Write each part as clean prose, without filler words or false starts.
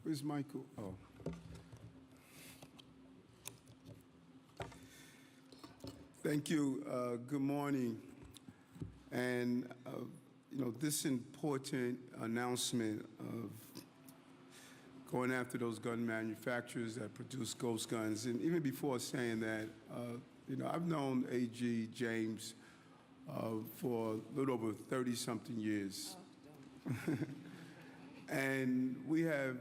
Where's Michael? Oh. Thank you. Good morning. And, this important announcement of going after those gun manufacturers that produce ghost guns, and even before saying that, I've known AG James for a little over 30-something years. And we have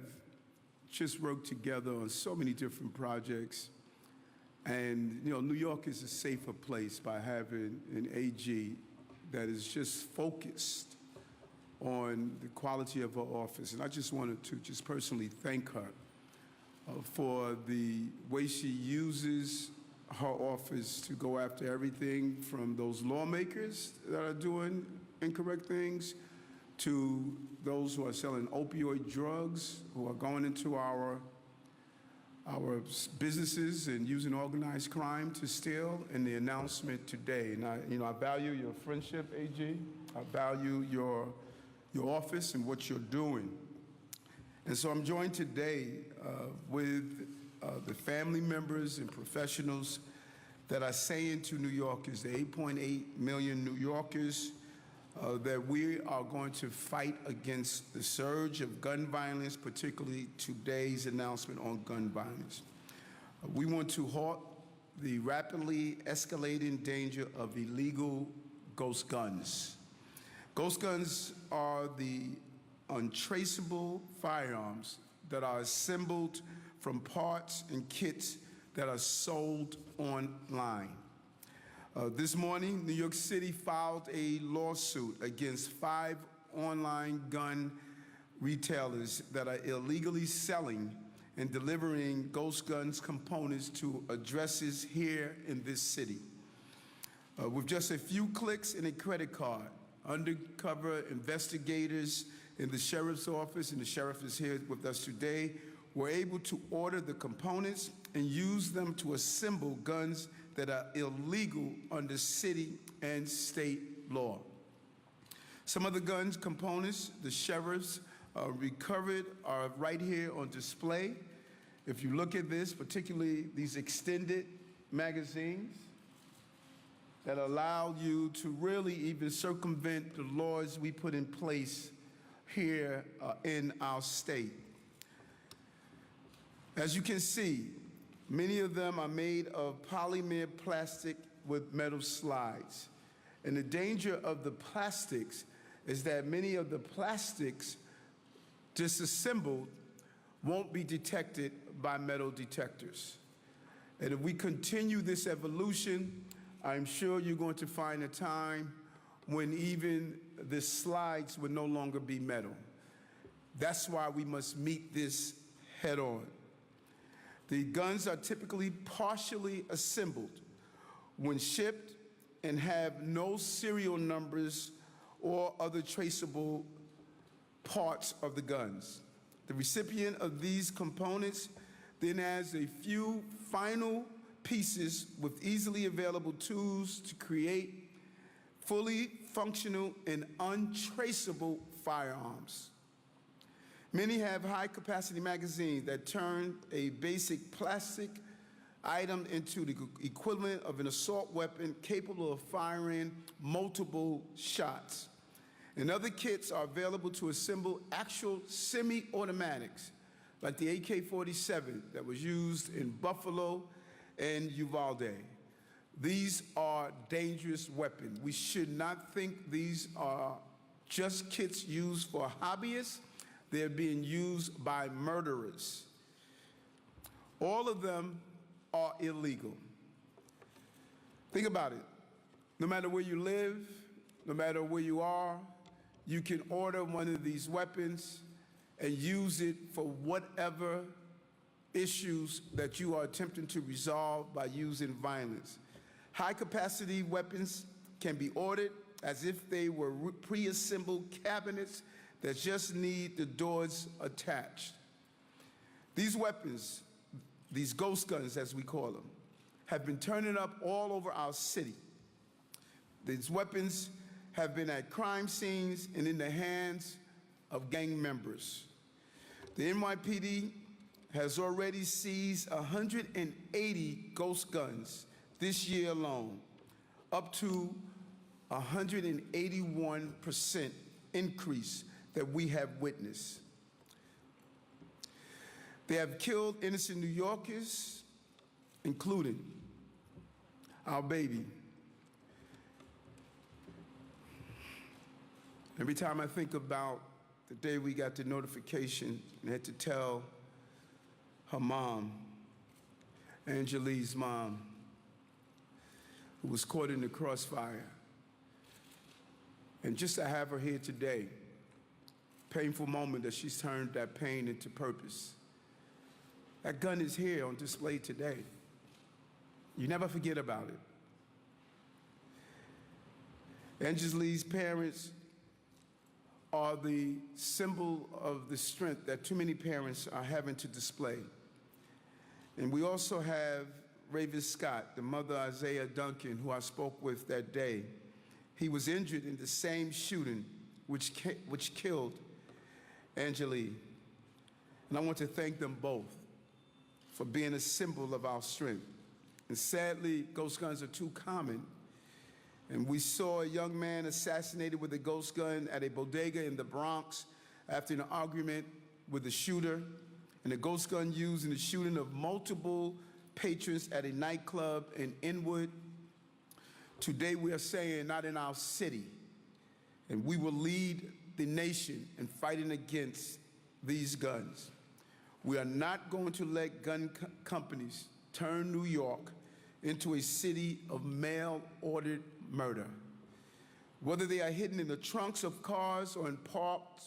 just worked together on so many different projects. And, New York is a safer place by having an AG that is just focused on the quality of her office. And I just wanted to just personally thank her for the way she uses her office to go after everything from those lawmakers that are doing incorrect things to those who are selling opioid drugs, who are going into our businesses and using organized crime to steal, and the announcement today. And I value your friendship, AG. I value your office and what you're doing. And so I'm joined today with the family members and professionals that are saying to New Yorkers, the 8.8 million New Yorkers, that we are going to fight against the surge of gun violence, particularly today's announcement on gun violence. We want to halt the rapidly escalating danger of illegal ghost guns. Ghost guns are the untraceable firearms that are assembled from parts and kits that are sold online. This morning, New York City filed a lawsuit against 5 online gun retailers that are illegally selling and delivering ghost guns components to addresses here in this city. With just a few clicks and a credit card, undercover investigators in the sheriff's office, and the sheriff is here with us today, were able to order the components and use them to assemble guns that are illegal under city and state law. Some of the guns components the sheriffs recovered are right here on display. If you look at this, particularly these extended magazines that allow you to really even circumvent the laws we put in place here in our state. As you can see, many of them are made of polymer plastic with metal slides. And the danger of the plastics is that many of the plastics disassembled won't be detected by metal detectors. And if we continue this evolution, I'm sure you're going to find a time when even the slides will no longer be metal. That's why we must meet this head on. The guns are typically partially assembled when shipped and have no serial numbers or other traceable parts of the guns. The recipient of these components then adds a few final pieces with easily available tools to create fully functional and untraceable firearms. Many have high-capacity magazines that turn a basic plastic item into the equivalent of an assault weapon capable of firing multiple shots. And other kits are available to assemble actual semi-automatics, like the AK-47 that was used in Buffalo and Uvalde. These are dangerous weapons. We should not think these are just kits used for hobbyists. They're being used by murderers. All of them are illegal. Think about it. No matter where you live, no matter where you are, you can order one of these weapons and use it for whatever issues that you are attempting to resolve by using violence. High-capacity weapons can be ordered as if they were pre-assembled cabinets that just need the doors attached. These weapons, these ghost guns as we call them, have been turning up all over our city. These weapons have been at crime scenes and in the hands of gang members. The NYPD has already seized 180 ghost guns this year alone, up to 181% increase that we have witnessed. They have killed innocent New Yorkers, including our baby. Every time I think about the day we got the notification and had to tell her mom, Angelique's mom, who was caught in the crossfire. And just to have her here today, painful moment that she's turned that pain into purpose. That gun is here on display today. You never forget about it. Angelique's parents are the symbol of the strength that too many parents are having to display. And we also have Raven Scott, the mother of Isaiah Duncan, who I spoke with that day. He was injured in the same shooting which killed Angelique. And I want to thank them both for being a symbol of our strength. And sadly, ghost guns are too common. And we saw a young man assassinated with a ghost gun at a bodega in the Bronx after an argument with the shooter, and a ghost gun used in the shooting of multiple patrons at a nightclub in Inwood. Today we are saying, not in our city. And we will lead the nation in fighting against these guns. We are not going to let gun companies turn New York into a city of mail-ordered murder. Whether they are hidden in the trunks of cars or parked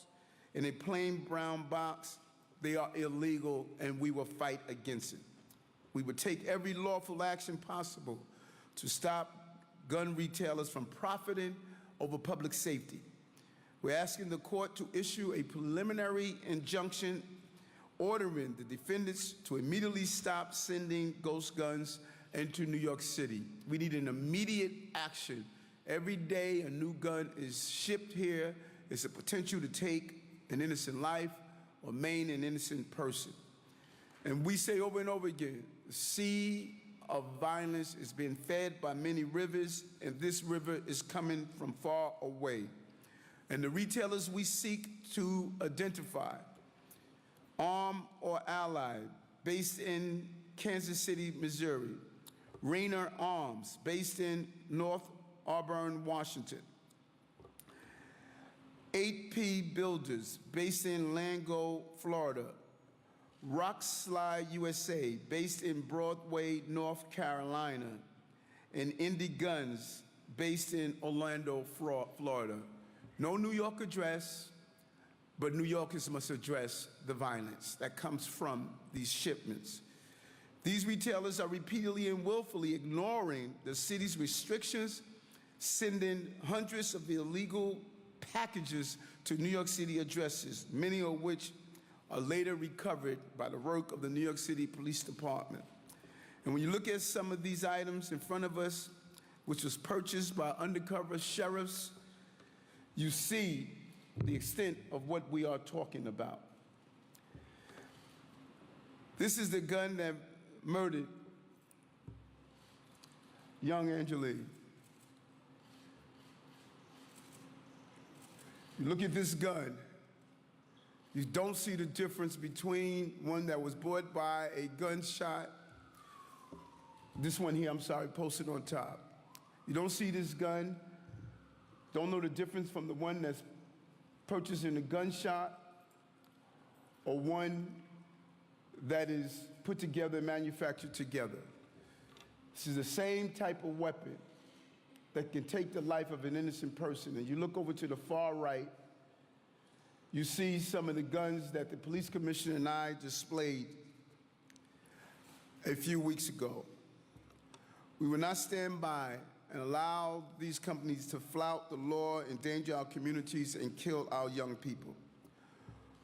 in a plain brown box, they are illegal, and we will fight against it. We will take every lawful action possible to stop gun retailers from profiting over public safety. We're asking the court to issue a preliminary injunction ordering the defendants to immediately stop sending ghost guns into New York City. We need an immediate action. Every day a new gun is shipped here, it's a potential to take an innocent life or maim an innocent person. And we say over and over again, the sea of violence is being fed by many rivers, and this river is coming from far away. And the retailers we seek to identify, armed or allied, based in Kansas City, Missouri, Rainier Arms, based in North Auburn, Washington, 8P Builders, based in Largo, Florida, Rock Slide USA, based in Broadway, North Carolina, and Indie Guns, based in Orlando, Florida. No New York address, but New Yorkers must address the violence that comes from these shipments. These retailers are repeatedly and willfully ignoring the city's restrictions, sending hundreds of illegal packages to New York City addresses, many of which are later recovered by the work of the New York City Police Department. And when you look at some of these items in front of us, which was purchased by undercover sheriffs, you see the extent of what we are talking about. This is the gun that murdered young Angelique. You look at this gun, you don't see the difference between one that was bought by a gunshot, this one here, I'm sorry, posted on top. You don't see this gun, don't know the difference from the one that's purchased in a gunshot or one that is put together and manufactured together. This is the same type of weapon that can take the life of an innocent person. And you look over to the far right, you see some of the guns that the police commissioner and I displayed a few weeks ago. We will not stand by and allow these companies to flout the law, endanger our communities, and kill our young people.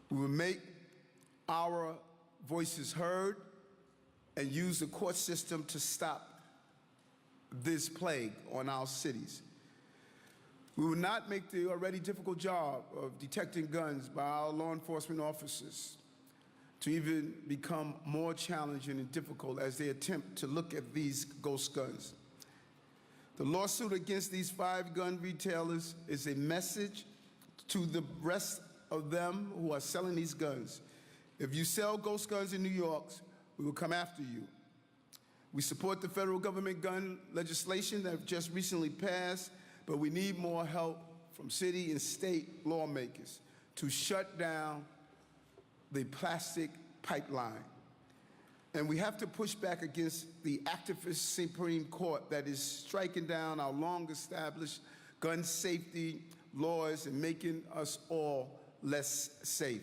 We will make our voices heard and use the court system to stop this plague on our cities. We will not make the already difficult job of detecting guns by our law enforcement officers to even become more challenging and difficult as they attempt to look at these ghost guns. The lawsuit against these 5 gun retailers is a message to the rest of them who are selling these guns. If you sell ghost guns in New York, we will come after you. We support the federal government gun legislation that just recently passed, but we need more help from city and state lawmakers to shut down the plastic pipeline. And we have to push back against the activist Supreme Court that is striking down our long-established gun safety laws and making us all less safe.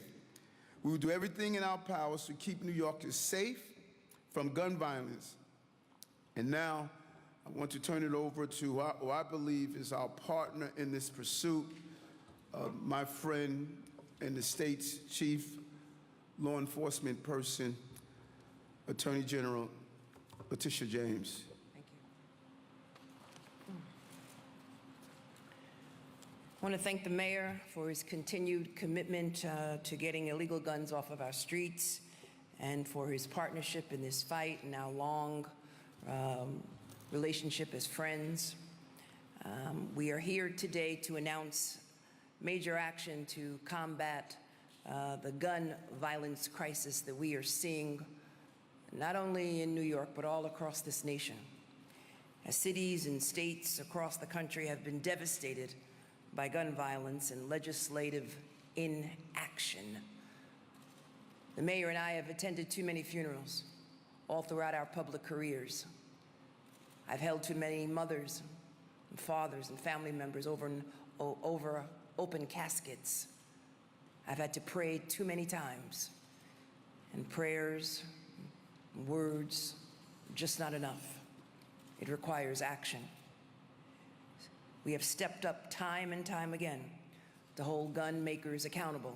We will do everything in our powers to keep New Yorkers safe from gun violence. And now, I want to turn it over to who I believe is our partner in this pursuit, my friend and the state's chief law enforcement person, Attorney General Letitia James. Thank you. I want to thank the mayor for his continued commitment to getting illegal guns off of our streets and for his partnership in this fight and our long relationship as friends. We are here today to announce major action to combat the gun violence crisis that we are seeing not only in New York, but all across this nation, as cities and states across the country have been devastated by gun violence and legislative inaction. The mayor and I have attended too many funerals all throughout our public careers. I've held too many mothers and fathers and family members over open caskets. I've had to pray too many times, and prayers, words, just not enough. It requires action. We have stepped up time and time again to hold gun makers accountable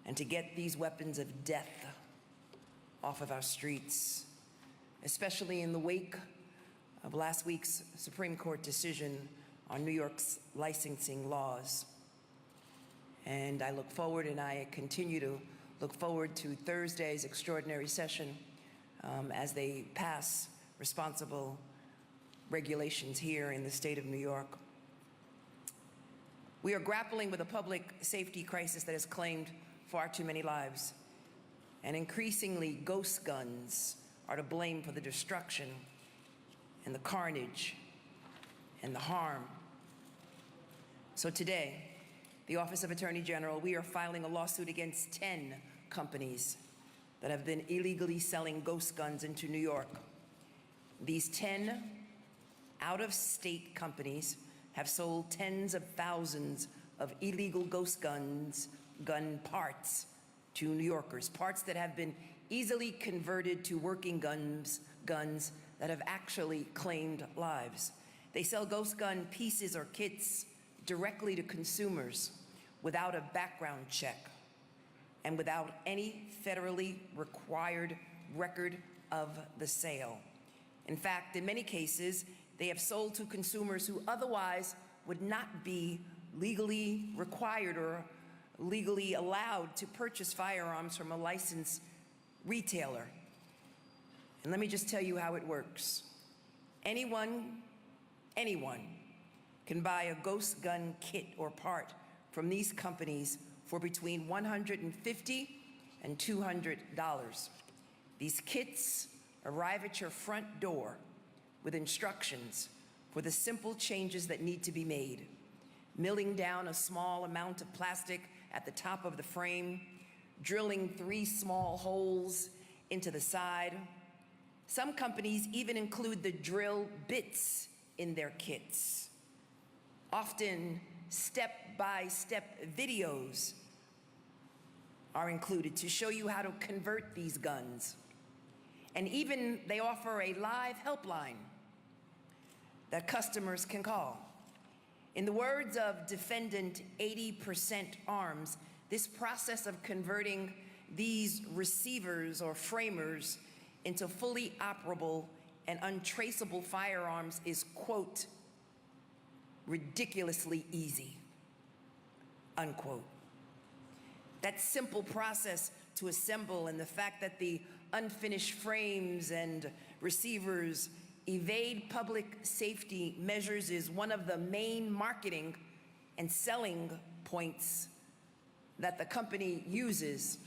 and to get these weapons of death off of our streets, especially in the wake of last week's Supreme Court decision on New York's licensing laws. And I look forward, and I continue to look forward to Thursday's extraordinary session as they pass responsible regulations here in the state of New York. We are grappling with a public safety crisis that has claimed far too many lives. And increasingly, ghost guns are to blame for the destruction and the carnage and the harm. So today, the Office of Attorney General, we are filing a lawsuit against 10 companies that have been illegally selling ghost guns into New York. These 10 out-of-state companies have sold tens of thousands of illegal ghost guns, gun parts to New Yorkers, parts that have been easily converted to working guns that have actually claimed lives. They sell ghost gun pieces or kits directly to consumers without a background check and without any federally required record of the sale. In fact, in many cases, they have sold to consumers who otherwise would not be legally required or legally allowed to purchase firearms from a licensed retailer. And let me just tell you how it works. Anyone can buy a ghost gun kit or part from these companies for between $150 and $200. These kits arrive at your front door with instructions for the simple changes that need to be made. Milling down a small amount of plastic at the top of the frame, drilling 3 small holes into the side. Some companies even include the drill bits in their kits. Often, step-by-step videos are included to show you how to convert these guns. And even they offer a live helpline that customers can call. In the words of Defendant 80% Arms, this process of converting these receivers or framers into fully operable and untraceable firearms is, quote, ridiculously easy, unquote. That simple process to assemble and the fact that the unfinished frames and receivers evade public safety measures is one of the main marketing and selling points that the company uses.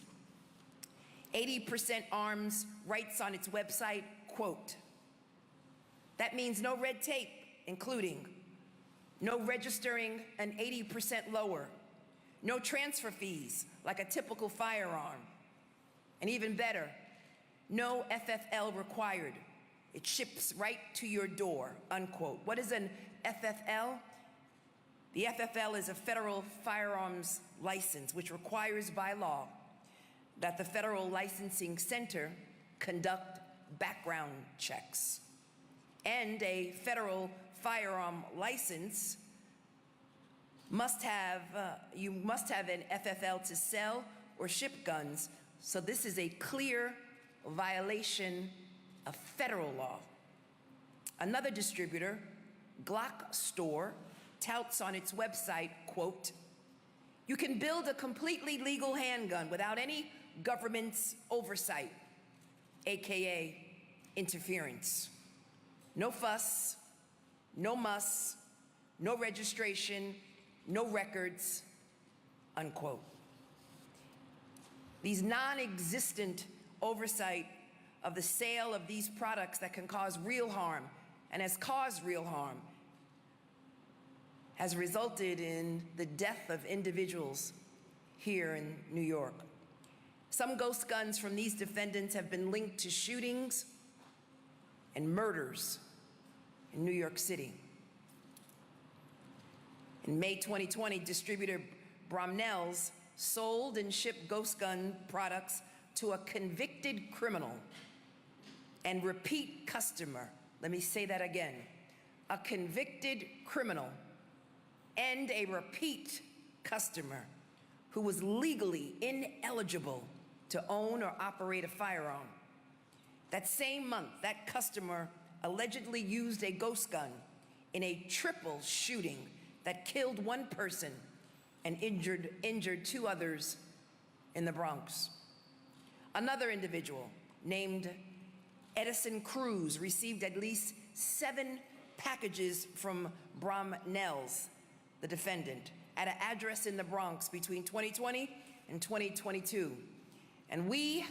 80% Arms writes on its website, quote, "That means no red tape, including no registering an 80% lower, no transfer fees like a typical firearm, and even better, no FFL required. It ships right to your door," unquote. What is an FFL? The FFL is a federal firearms license, which requires by law that the Federal Licensing Center conduct background checks. And a federal firearm license must have, you must have an FFL to sell or ship guns. So this is a clear violation of federal law. Another distributor, Glock Store, touts on its website, quote, "You can build a completely legal handgun without any government's oversight, AKA interference. No fuss, no muss, no registration, no records," unquote. These non-existent oversight of the sale of these products that can cause real harm and has caused real harm has resulted in the death of individuals here in New York. Some ghost guns from these defendants have been linked to shootings and murders in New York City. In May 2020, distributor Bromnell's sold and shipped ghost gun products to a convicted criminal and repeat customer. Let me say that again. A convicted criminal and a repeat customer who was legally ineligible to own or operate a firearm. That same month, that customer allegedly used a ghost gun in a triple shooting that killed one person and injured two others in the Bronx. Another individual named Edison Cruz received at least 7 packages from Bromnell's, the defendant, at an address in the Bronx between 2020 and 2022. And we,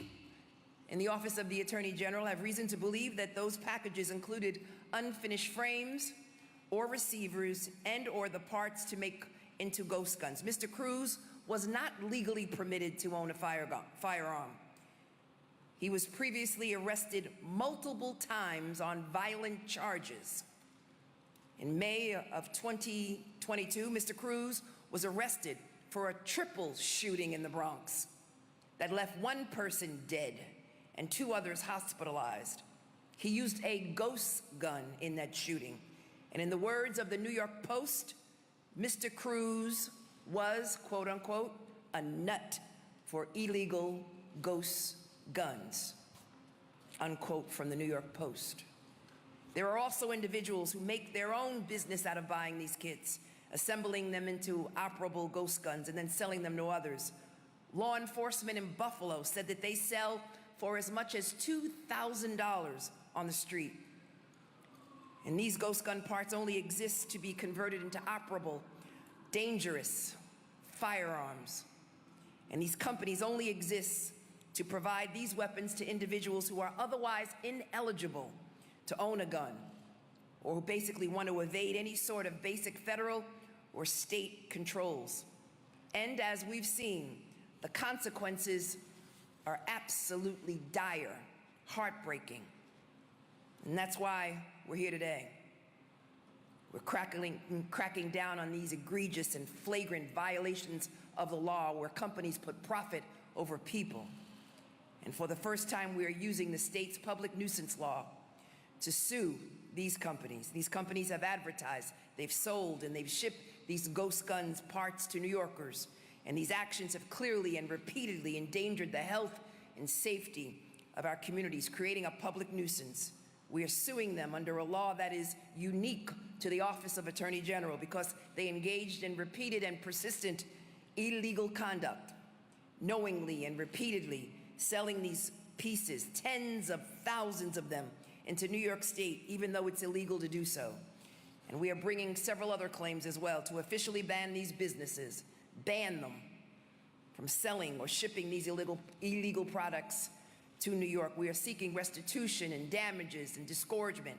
in the Office of the Attorney General, have reason to believe that those packages included unfinished frames or receivers and or the parts to make into ghost guns. Mr. Cruz was not legally permitted to own a firearm. He was previously arrested multiple times on violent charges. In May of 2022, Mr. Cruz was arrested for a triple shooting in the Bronx that left one person dead and 2 others hospitalized. He used a ghost gun in that shooting. And in the words of the New York Post, Mr. Cruz was, quote unquote, a nut for illegal ghost guns, unquote, from the New York Post. There are also individuals who make their own business out of buying these kits, assembling them into operable ghost guns and then selling them to others. Law enforcement in Buffalo said that they sell for as much as $2,000 on the street. And these ghost gun parts only exist to be converted into operable, dangerous firearms. And these companies only exist to provide these weapons to individuals who are otherwise ineligible to own a gun, or who basically want to evade any sort of basic federal or state controls. And as we've seen, the consequences are absolutely dire, heartbreaking. And that's why we're here today. We're cracking down on these egregious and flagrant violations of the law where companies put profit over people. And for the first time, we are using the state's public nuisance law to sue these companies. These companies have advertised, they've sold, and they've shipped these ghost guns parts to New Yorkers. And these actions have clearly and repeatedly endangered the health and safety of our communities, creating a public nuisance We are suing them under a law that is unique to the Office of Attorney General because they engaged in repeated and persistent illegal conduct, knowingly and repeatedly selling these pieces, tens of thousands of them, into New York State, even though it's illegal to do so. And we are bringing several other claims as well to officially ban these businesses, ban them from selling or shipping these illegal products to New York. We are seeking restitution and damages and disgorgement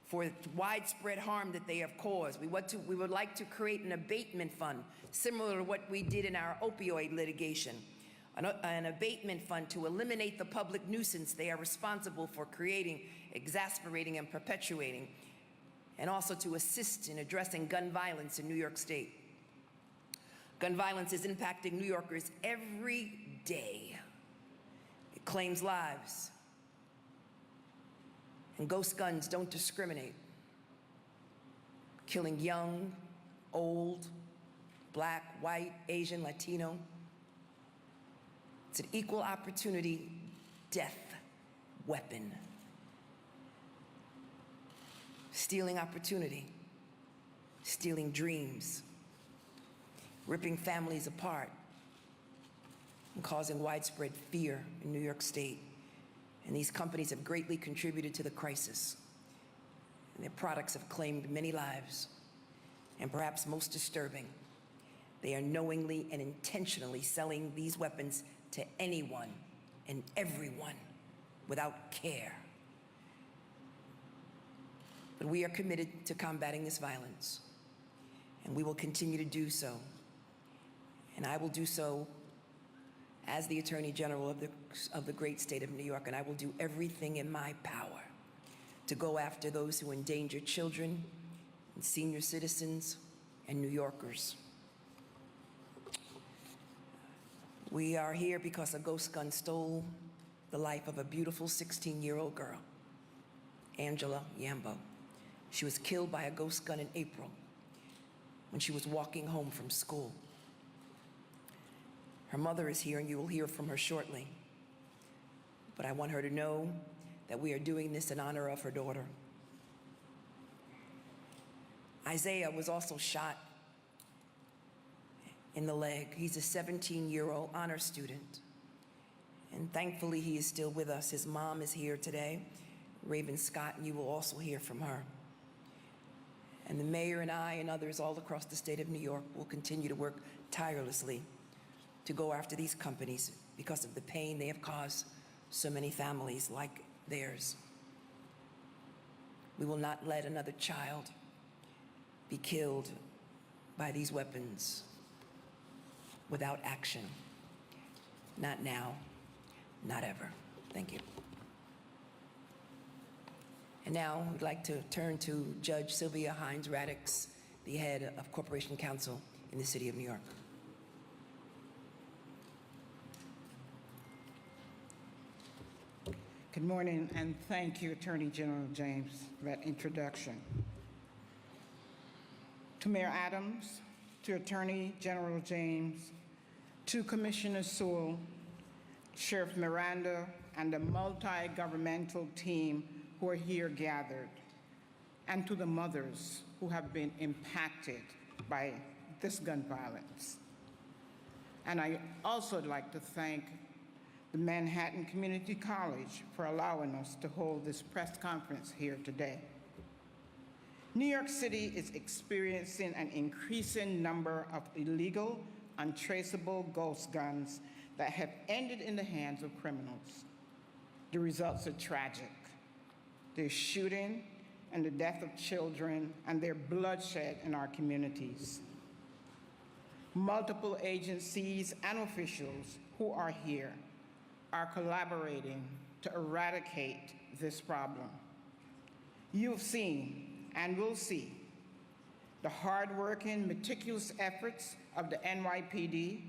for widespread harm that they have caused. We would like to create an abatement fund, similar to what we did in our opioid litigation, an abatement fund to eliminate the public nuisance they are responsible for creating, exasperating, and perpetuating, and also to assist in addressing gun violence in New York State. Gun violence is impacting New Yorkers every day. It claims lives. And ghost guns don't discriminate, killing young, old, black, white, Asian, Latino. It's an equal opportunity death weapon. Stealing opportunity, stealing dreams, ripping families apart, and causing widespread fear in New York State. And these companies have greatly contributed to the crisis. And their products have claimed many lives. And perhaps most disturbing, they are knowingly and intentionally selling these weapons to anyone and everyone without care. But we are committed to combating this violence, and we will continue to do so. And I will do so as the Attorney General of the great state of New York, and I will do everything in my power to go after those who endanger children and senior citizens and New Yorkers. We are here because a ghost gun stole the life of a beautiful 16-year-old girl, Angela Yambo. She was killed by a ghost gun in April when she was walking home from school. Her mother is here, and you will hear from her shortly. But I want her to know that we are doing this in honor of her daughter. Isaiah was also shot in the leg. He's a 17-year-old honor student. And thankfully, he is still with us. His mom is here today, Raven Scott, and you will also hear from her. And the mayor and I and others all across the state of New York will continue to work tirelessly to go after these companies because of the pain they have caused so many families like theirs. We will not let another child be killed by these weapons without action. Not now, not ever. Thank you. And now we'd like to turn to Judge Sylvia HINDS-RADIX, the head of Corporation Counsel in the City of New York. Good morning, and thank you, Attorney General James, for that introduction. To Mayor Adams, to Attorney General James, to Commissioner Sewell, Sheriff Miranda, and the multi-governmental team who are here gathered, and to the mothers who have been impacted by this gun violence. And I also would like to thank the Manhattan Community College for allowing us to hold this press conference here today. New York City is experiencing an increasing number of illegal, untraceable ghost guns that have ended in the hands of criminals. The results are tragic. There's shooting and the death of children and their bloodshed in our communities. Multiple agencies and officials who are here are collaborating to eradicate this problem. You've seen and will see the hardworking, meticulous efforts of the NYPD,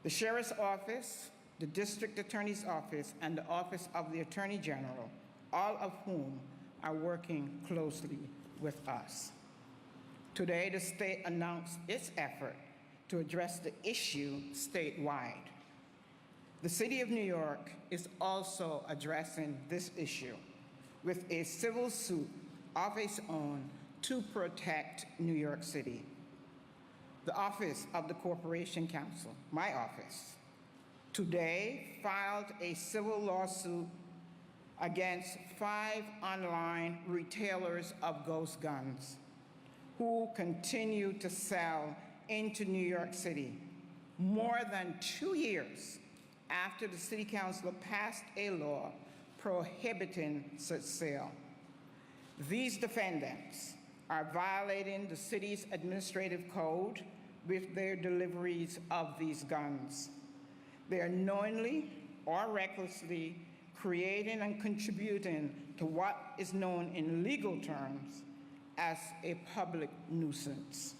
the Sheriff's Office, the District Attorney's Office, and the Office of the Attorney General, all of whom are working closely with us. Today, the state announced its effort to address the issue statewide. The City of New York is also addressing this issue with a civil suit of its own to protect New York City. The Office of the Corporation Counsel, my office, today filed a civil lawsuit against 5 online retailers of ghost guns who continue to sell into New York City more than 2 years after the City Council passed a law prohibiting such sale. These defendants are violating the city's administrative code with their deliveries of these guns. They are knowingly or recklessly creating and contributing to what is known in legal terms as a public nuisance.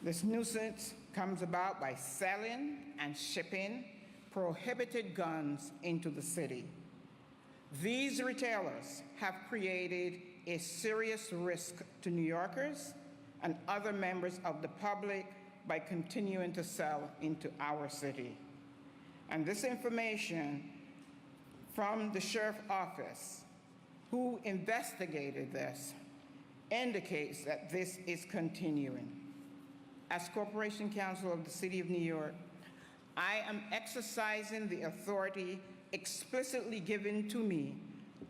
This nuisance comes about by selling and shipping prohibited guns into the city. These retailers have created a serious risk to New Yorkers and other members of the public by continuing to sell into our city. And this information from the sheriff's office, who investigated this, indicates that this is continuing. As Corporation Counsel of the City of New York, I am exercising the authority explicitly given to me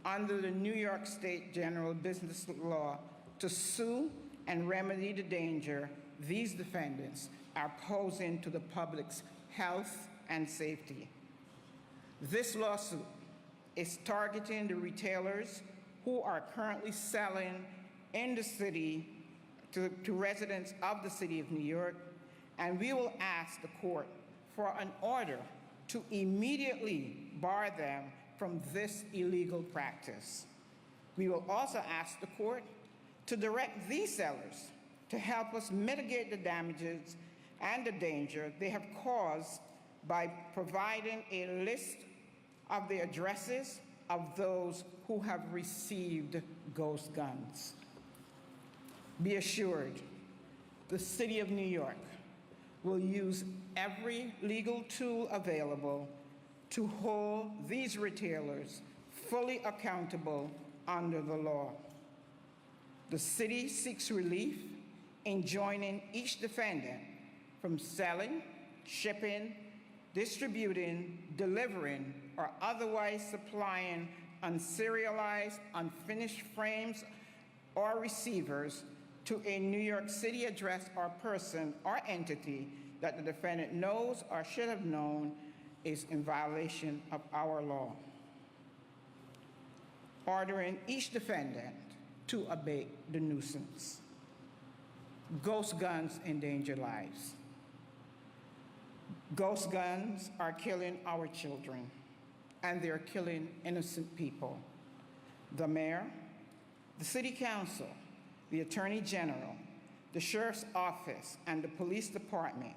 under the New York State General Business Law to sue and remedy the danger these defendants are posing to the public's health and safety. This lawsuit is targeting the retailers who are currently selling in the city to residents of the City of New York, and we will ask the court for an order to immediately bar them from this illegal practice. We will also ask the court to direct these sellers to help us mitigate the damages and the danger they have caused by providing a list of the addresses of those who have received ghost guns. Be assured, the City of New York will use every legal tool available to hold these retailers fully accountable under the law. The city seeks relief in joining each defendant from selling, shipping, distributing, delivering, or otherwise supplying unserialized, unfinished frames or receivers to a New York City address or person or entity that the defendant knows or should have known is in violation of our law. Ordering each defendant to abate the nuisance. Ghost guns endanger lives. Ghost guns are killing our children, and they're killing innocent people. The mayor, the city council, the attorney general, the sheriff's office, and the police department,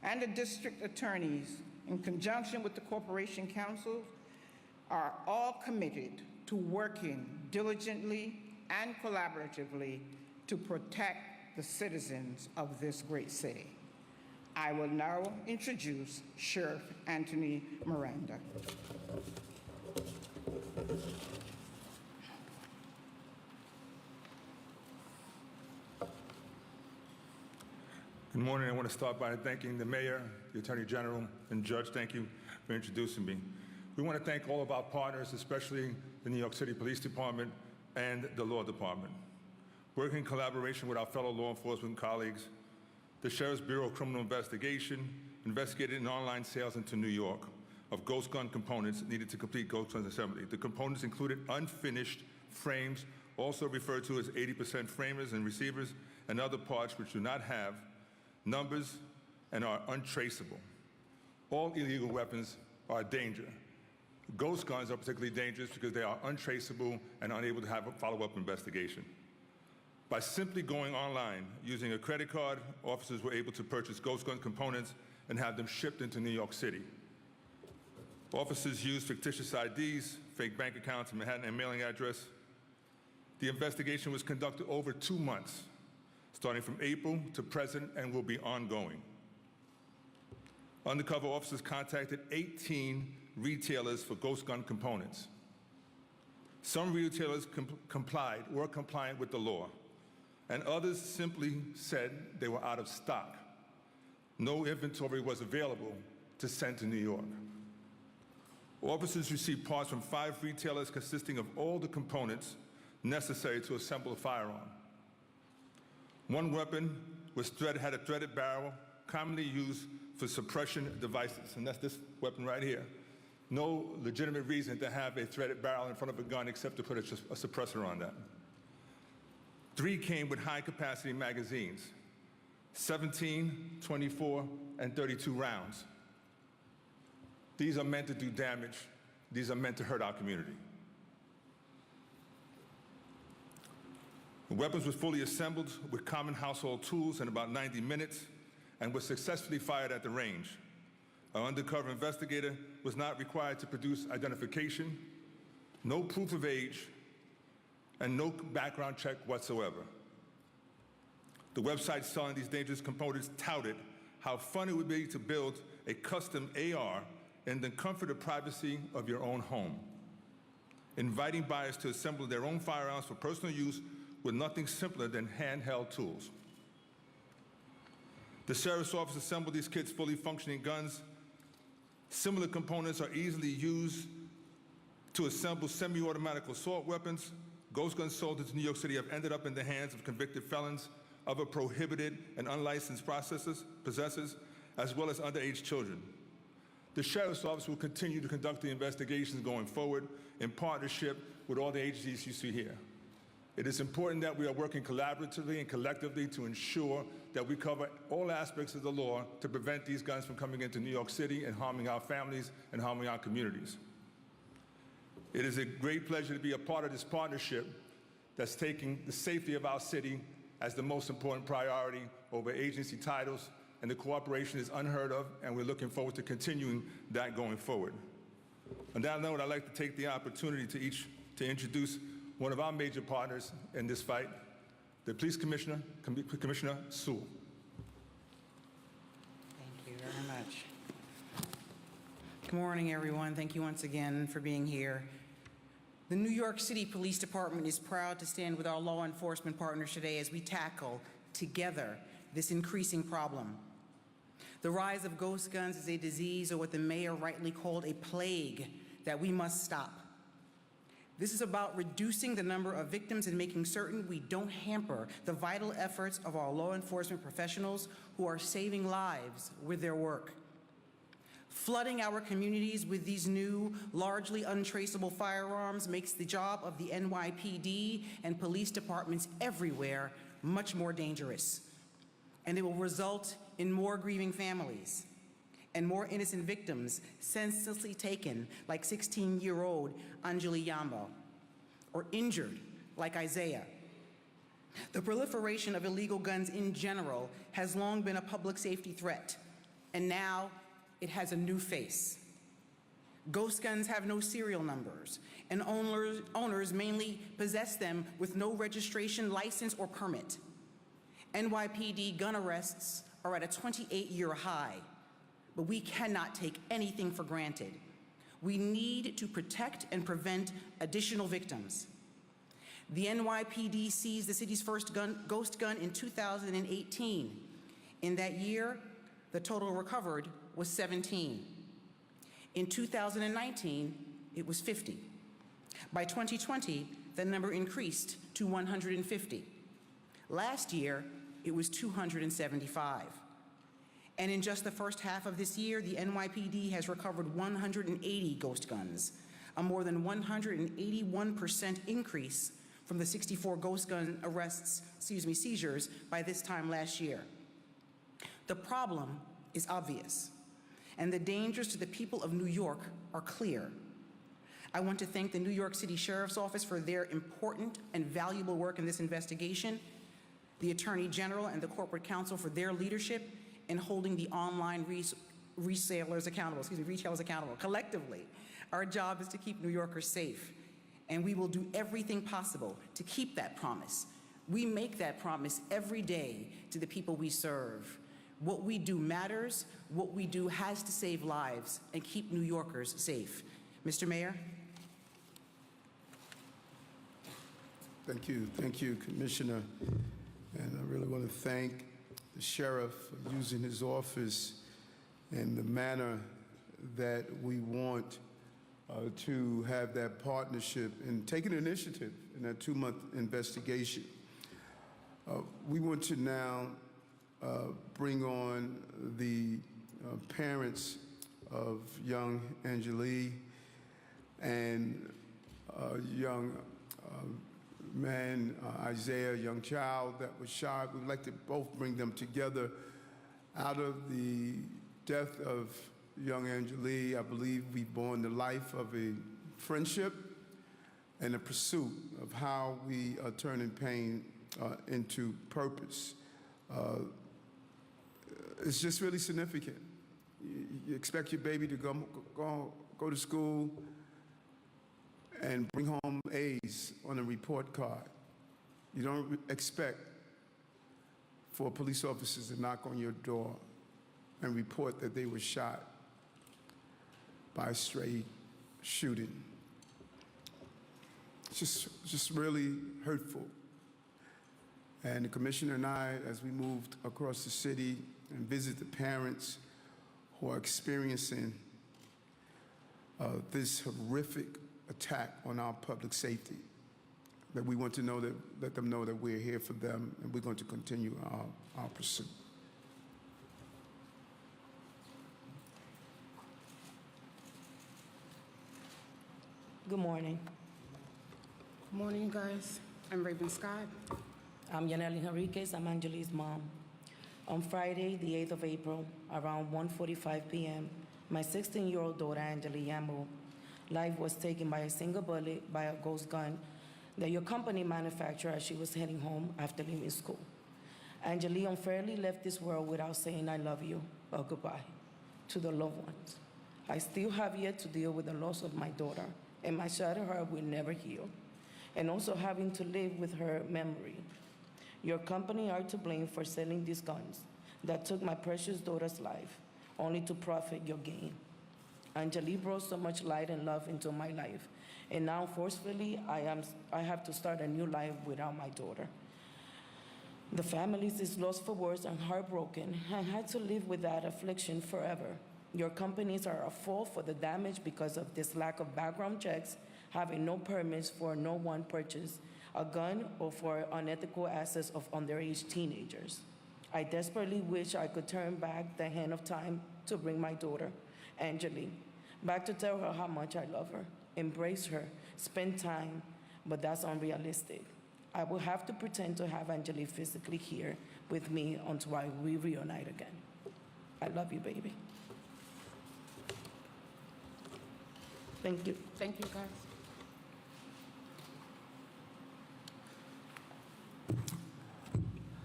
and the district attorneys, in conjunction with the corporation council, are all committed to working diligently and collaboratively to protect the citizens of this great city. I will now introduce Sheriff Anthony Miranda. Good morning. I want to start by thanking the mayor, the attorney general, and judge. Thank you for introducing me. We want to thank all of our partners, especially the New York City Police Department and the Law Department. Working in collaboration with our fellow law enforcement colleagues, the Sheriff's Bureau of Criminal Investigation investigated an online sales into New York of ghost gun components needed to complete ghost gun assembly. The components included unfinished frames, also referred to as 80% framers and receivers, and other parts which do not have numbers and are untraceable. All illegal weapons are a danger. Ghost guns are particularly dangerous because they are untraceable and unable to have a follow-up investigation. By simply going online, using a credit card, officers were able to purchase ghost gun components and have them shipped into New York City. Officers used fictitious IDs, fake bank accounts, and Manhattan and mailing address. The investigation was conducted over 2 months, starting from April to present, and will be ongoing. Undercover officers contacted 18 retailers for ghost gun components. Some retailers complied, were compliant with the law, and others simply said they were out of stock. No inventory was available to send to New York. Officers received parts from 5 retailers consisting of all the components necessary to assemble a firearm. One weapon had a threaded barrel, commonly used for suppression devices, and that's this weapon right here. No legitimate reason to have a threaded barrel in front of a gun except to put a suppressor on that. 3 came with high-capacity magazines, 17, 24, and 32 rounds. These are meant to do damage. These are meant to hurt our community. The weapons were fully assembled with common household tools in about 90 minutes and were successfully fired at the range. Our undercover investigator was not required to produce identification, no proof of age, and no background check whatsoever. The website selling these dangerous components touted how fun it would be to build a custom AR in the comfort and privacy of your own home, inviting buyers to assemble their own firearms for personal use with nothing simpler than handheld tools. The sheriff's office assembled these kits fully functioning guns. Similar components are easily used to assemble semi-automatic assault weapons. Ghost guns sold into New York City have ended up in the hands of convicted felons, other prohibited and unlicensed possessors, as well as underage children. The Sheriff's Office will continue to conduct the investigations going forward in partnership with all the agencies you see here. It is important that we are working collaboratively and collectively to ensure that we cover all aspects of the law to prevent these guns from coming into New York City and harming our families and harming our communities. It is a great pleasure to be a part of this partnership that's taking the safety of our city as the most important priority over agency titles, and the cooperation is unheard of, and we're looking forward to continuing that going forward. On that note, I'd like to take the opportunity to introduce one of our major partners in this fight, the Police Commissioner, Commissioner Sewell. Thank you very much. Good morning, everyone. Thank you once again for being here. The New York City Police Department is proud to stand with our law enforcement partners today as we tackle together this increasing problem. The rise of ghost guns is a disease, or what the mayor rightly called a plague, that we must stop. This is about reducing the number of victims and making certain we don't hamper the vital efforts of our law enforcement professionals who are saving lives with their work. Flooding our communities with these new, largely untraceable firearms makes the job of the NYPD and police departments everywhere much more dangerous. And it will result in more grieving families and more innocent victims senselessly taken, like 16-year-old Giuliani, or injured, like Isaiah. The proliferation of illegal guns in general has long been a public safety threat, and now it has a new face. Ghost guns have no serial numbers, and owners mainly possess them with no registration, license, or permit. NYPD gun arrests are at a 28-year high, but we cannot take anything for granted. We need to protect and prevent additional victims. The NYPD seized the city's first ghost gun in 2018. In that year, the total recovered was 17. In 2019, it was 50. By 2020, the number increased to 150. Last year, it was 275. And in just the first half of this year, the NYPD has recovered 180 ghost guns, a more than 181% increase from the 64 ghost gun seizures by this time last year. The problem is obvious, and the dangers to the people of New York are clear. I want to thank the New York City Sheriff's Office for their important and valuable work in this investigation, the Attorney General and the Corporate Counsel for their leadership in holding the online retailers accountable. Collectively, our job is to keep New Yorkers safe, and we will do everything possible to keep that promise. We make that promise every day to the people we serve. What we do matters. What we do has to save lives and keep New Yorkers safe. Mr. Mayor? Thank you, Commissioner. And I really want to thank the sheriff for using his office in the manner that we want to have that partnership and take an initiative in that 2-month investigation. We want to now bring on the parents of young Angeli and young man, Isaiah, young child that was shot. We'd like to both bring them together. Out of the death of young Angeli, I believe we've born the life of a friendship and a pursuit of how we are turning pain into purpose. It's just really significant. You expect your baby to go to school and bring home A's on a report card. You don't expect for police officers to knock on your door and report that they were shot by a stray shooting. It's just really hurtful. And the commissioner and I, as we moved across the city and visit the parents who are experiencing this horrific attack on our public safety, that we want to know that, let them know that we're here for them and we're going to continue our pursuit. Good morning. Good morning, you guys. I'm Raven Scott. I'm Yaneli Henriquez. I'm Angeli's mom. On Friday, the 8th of April, around 1:45 p.m., my 16-year-old daughter, Angeli Yambo, life was taken by a single bullet by a ghost gun that your company manufactured as she was heading home after leaving school. Angeli unfairly left this world without saying I love you or goodbye to the loved ones. I still have yet to deal with the loss of my daughter, and my shattered heart will never heal, and also having to live with her memory. Your company are to blame for selling these guns that took my precious daughter's life, only to profit your gain. Angeli brought so much light and love into my life, and now forcefully I have to start a new life without my daughter. The family is lost for words and heartbroken and had to live with that affliction forever. Your companies are at fault for the damage because of this lack of background checks, having no permits for no one purchase a gun or for unethical access of underage teenagers. I desperately wish I could turn back the hand of time to bring my daughter, Angeli, back to tell her how much I love her, embrace her, spend time, but that's unrealistic. I will have to pretend to have Angeli physically here with me until we reunite again. I love you, baby. Thank you. Thank you, guys.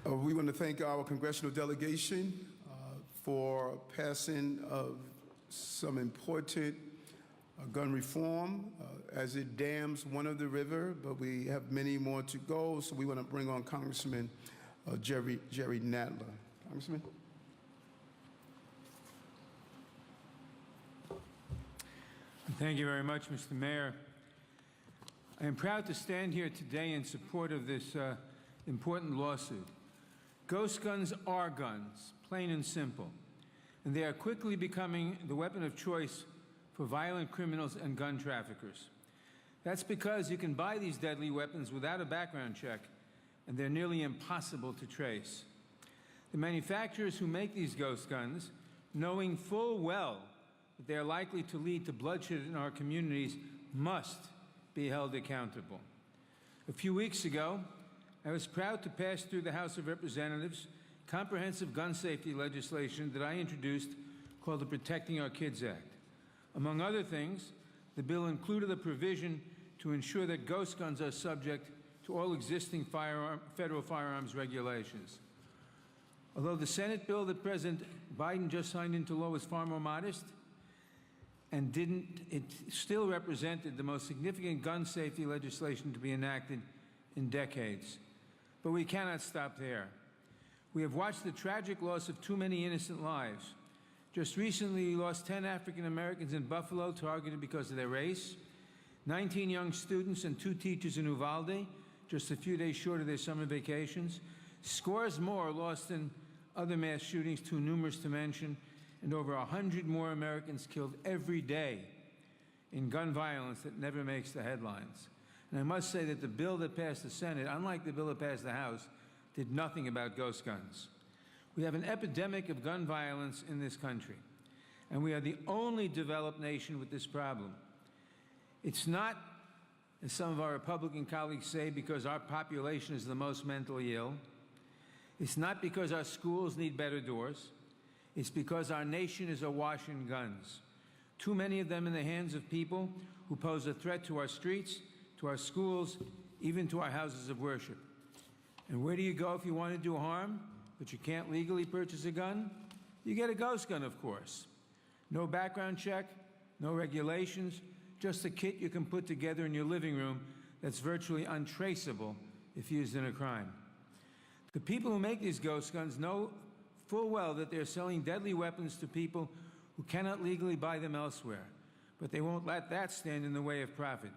We want to thank our congressional delegation for passing some important gun reform as it dams one of the river, but we have many more to go, so we want to bring on Congressman Jerry Nadler. Congressman? Thank you very much, Mr. Mayor. I am proud to stand here today in support of this important lawsuit. Ghost guns are guns, plain and simple, and they are quickly becoming the weapon of choice for violent criminals and gun traffickers. That's because you can buy these deadly weapons without a background check, and they're nearly impossible to trace. The manufacturers who make these ghost guns, knowing full well that they are likely to lead to bloodshed in our communities, must be held accountable. A few weeks ago, I was proud to pass through the House of Representatives comprehensive gun safety legislation that I introduced called the Protecting Our Kids Act. Among other things, the bill included a provision to ensure that ghost guns are subject to all existing federal firearms regulations. Although the Senate bill that President Biden just signed into law was far more modest, and it still represented the most significant gun safety legislation to be enacted in decades. But we cannot stop there. We have watched the tragic loss of too many innocent lives. Just recently, we lost 10 African Americans in Buffalo targeted because of their race, 19 young students and 2 teachers in Uvalde just a few days short of their summer vacations. Scores more lost in other mass shootings, too numerous to mention, and over 100 more Americans killed every day in gun violence that never makes the headlines. And I must say that the bill that passed the Senate, unlike the bill that passed the House, did nothing about ghost guns. We have an epidemic of gun violence in this country, and we are the only developed nation with this problem. It's not, as some of our Republican colleagues say, because our population is the most mentally ill. It's not because our schools need better doors. It's because our nation is awash in guns. Too many of them in the hands of people who pose a threat to our streets, to our schools, even to our houses of worship. And where do you go if you want to do harm, but you can't legally purchase a gun? You get a ghost gun, of course. No background check, no regulations, just a kit you can put together in your living room that's virtually untraceable if used in a crime. The people who make these ghost guns know full well that they're selling deadly weapons to people who cannot legally buy them elsewhere, but they won't let that stand in the way of profit.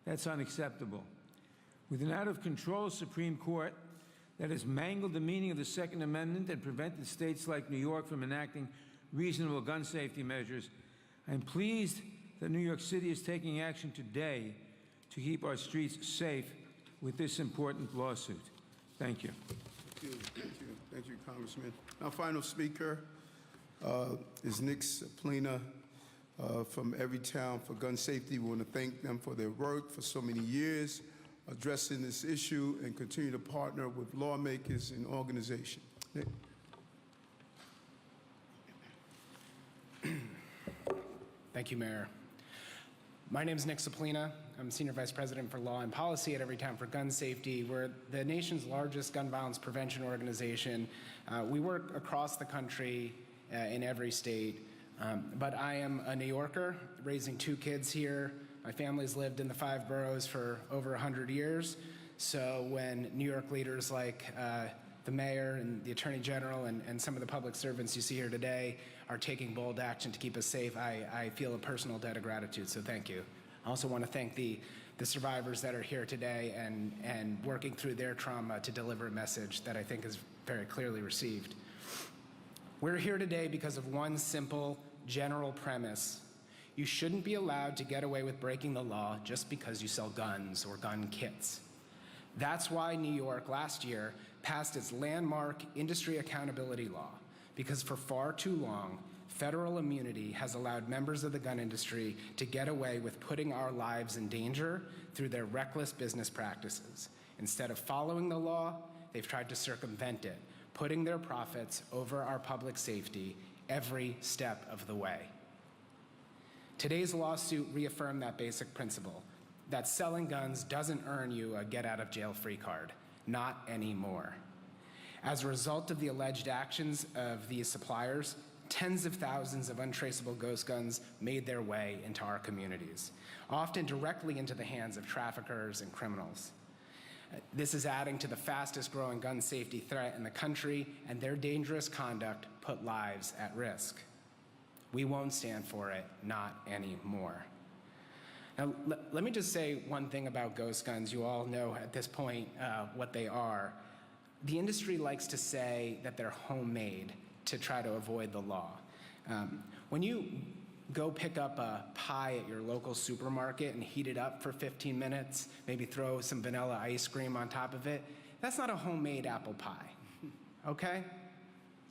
That's unacceptable. With an out-of-control Supreme Court that has mangled the meaning of the Second Amendment and prevented states like New York from enacting reasonable gun safety measures, I'm pleased that New York City is taking action today to keep our streets safe with this important lawsuit. Thank you. Thank you, thank you, thank you, Congressman. Our final speaker is Nick Saplina from Everytown for Gun Safety. We want to thank them for their work for so many years addressing this issue and continue to partner with lawmakers and organizations. Nick. Thank you, Mayor. My name is Nick Saplina. I'm Senior Vice President for Law and Policy at Everytown for Gun Safety. We're the nation's largest gun violence prevention organization. We work across the country in every state, but I am a New Yorker, raising 2 kids here. My family's lived in the 5 boroughs for over 100 years, so when New York leaders like the mayor and the attorney general and some of the public servants you see here today are taking bold action to keep us safe, I feel a personal debt of gratitude, so thank you. I also want to thank the survivors that are here today and working through their trauma to deliver a message that I think is very clearly received. We're here today because of one simple, general premise. You shouldn't be allowed to get away with breaking the law just because you sell guns or gun kits. That's why New York last year passed its landmark industry accountability law, because for far too long, federal immunity has allowed members of the gun industry to get away with putting our lives in danger through their reckless business practices. Instead of following the law, they've tried to circumvent it, putting their profits over our public safety every step of the way. Today's lawsuit reaffirmed that basic principle, that selling guns doesn't earn you a get-out-of-jail-free card. Not anymore. As a result of the alleged actions of these suppliers, tens of thousands of untraceable ghost guns made their way into our communities, often directly into the hands of traffickers and criminals. This is adding to the fastest growing gun safety threat in the country, and their dangerous conduct put lives at risk. We won't stand for it, not anymore. Now, let me just say one thing about ghost guns. You all know at this point what they are. The industry likes to say that they're homemade to try to avoid the law. When you go pick up a pie at your local supermarket and heat it up for 15 minutes, maybe throw some vanilla ice cream on top of it, that's not a homemade apple pie, okay?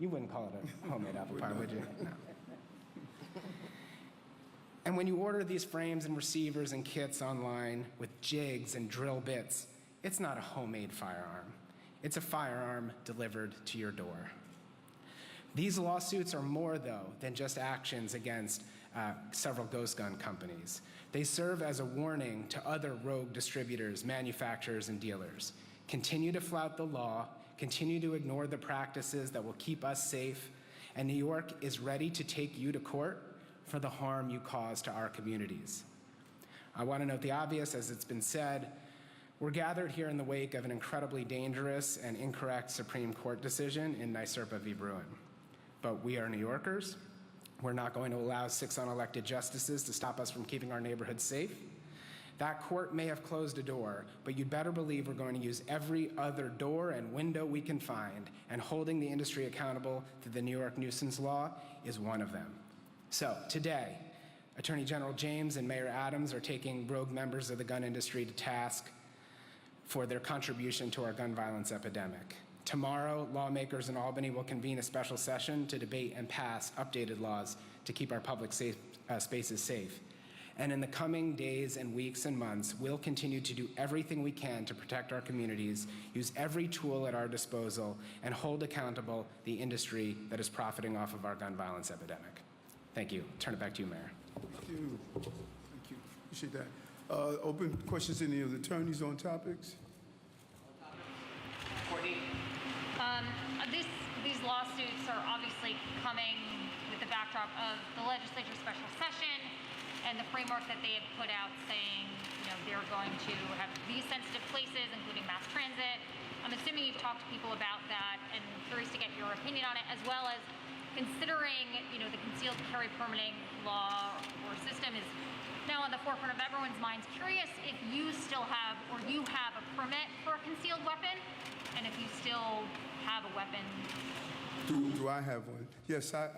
You wouldn't call it a homemade apple pie, would you? No. And when you order these frames and receivers and kits online with jigs and drill bits, it's not a homemade firearm. It's a firearm delivered to your door. These lawsuits are more, though, than just actions against several ghost gun companies. They serve as a warning to other rogue distributors, manufacturers, and dealers. Continue to flout the law, continue to ignore the practices that will keep us safe, and New York is ready to take you to court for the harm you cause to our communities. I want to note the obvious, as it's been said. We're gathered here in the wake of an incredibly dangerous and incorrect Supreme Court decision in NYSERPA v. Bruin. But we are New Yorkers. We're not going to allow 6 unelected justices to stop us from keeping our neighborhoods safe. That court may have closed a door, but you'd better believe we're going to use every other door and window we can find, and holding the industry accountable to the New York nuisance law is one of them. So today, Attorney General James and Mayor Adams are taking rogue members of the gun industry to task for their contribution to our gun violence epidemic. Tomorrow, lawmakers in Albany will convene a special session to debate and pass updated laws to keep our public spaces safe. And in the coming days and weeks and months, we'll continue to do everything we can to protect our communities, use every tool at our disposal, and hold accountable the industry that is profiting off of our gun violence epidemic. Thank you. Turn it back to you, Mayor. Thank you. Thank you. Appreciate that. Open questions, any of the attorneys on topics? Courtney. These lawsuits are obviously coming with the backdrop of the legislature special session and the framework that they have put out saying, they're going to have these sensitive places, including mass transit. I'm assuming you've talked to people about that and curious to get your opinion on it, as well as considering, the concealed carry permitting law or system is now on the forefront of everyone's minds. Curious if you still have, or you have a permit for a concealed weapon, and if you still have a weapon. Do I have one? Yes, I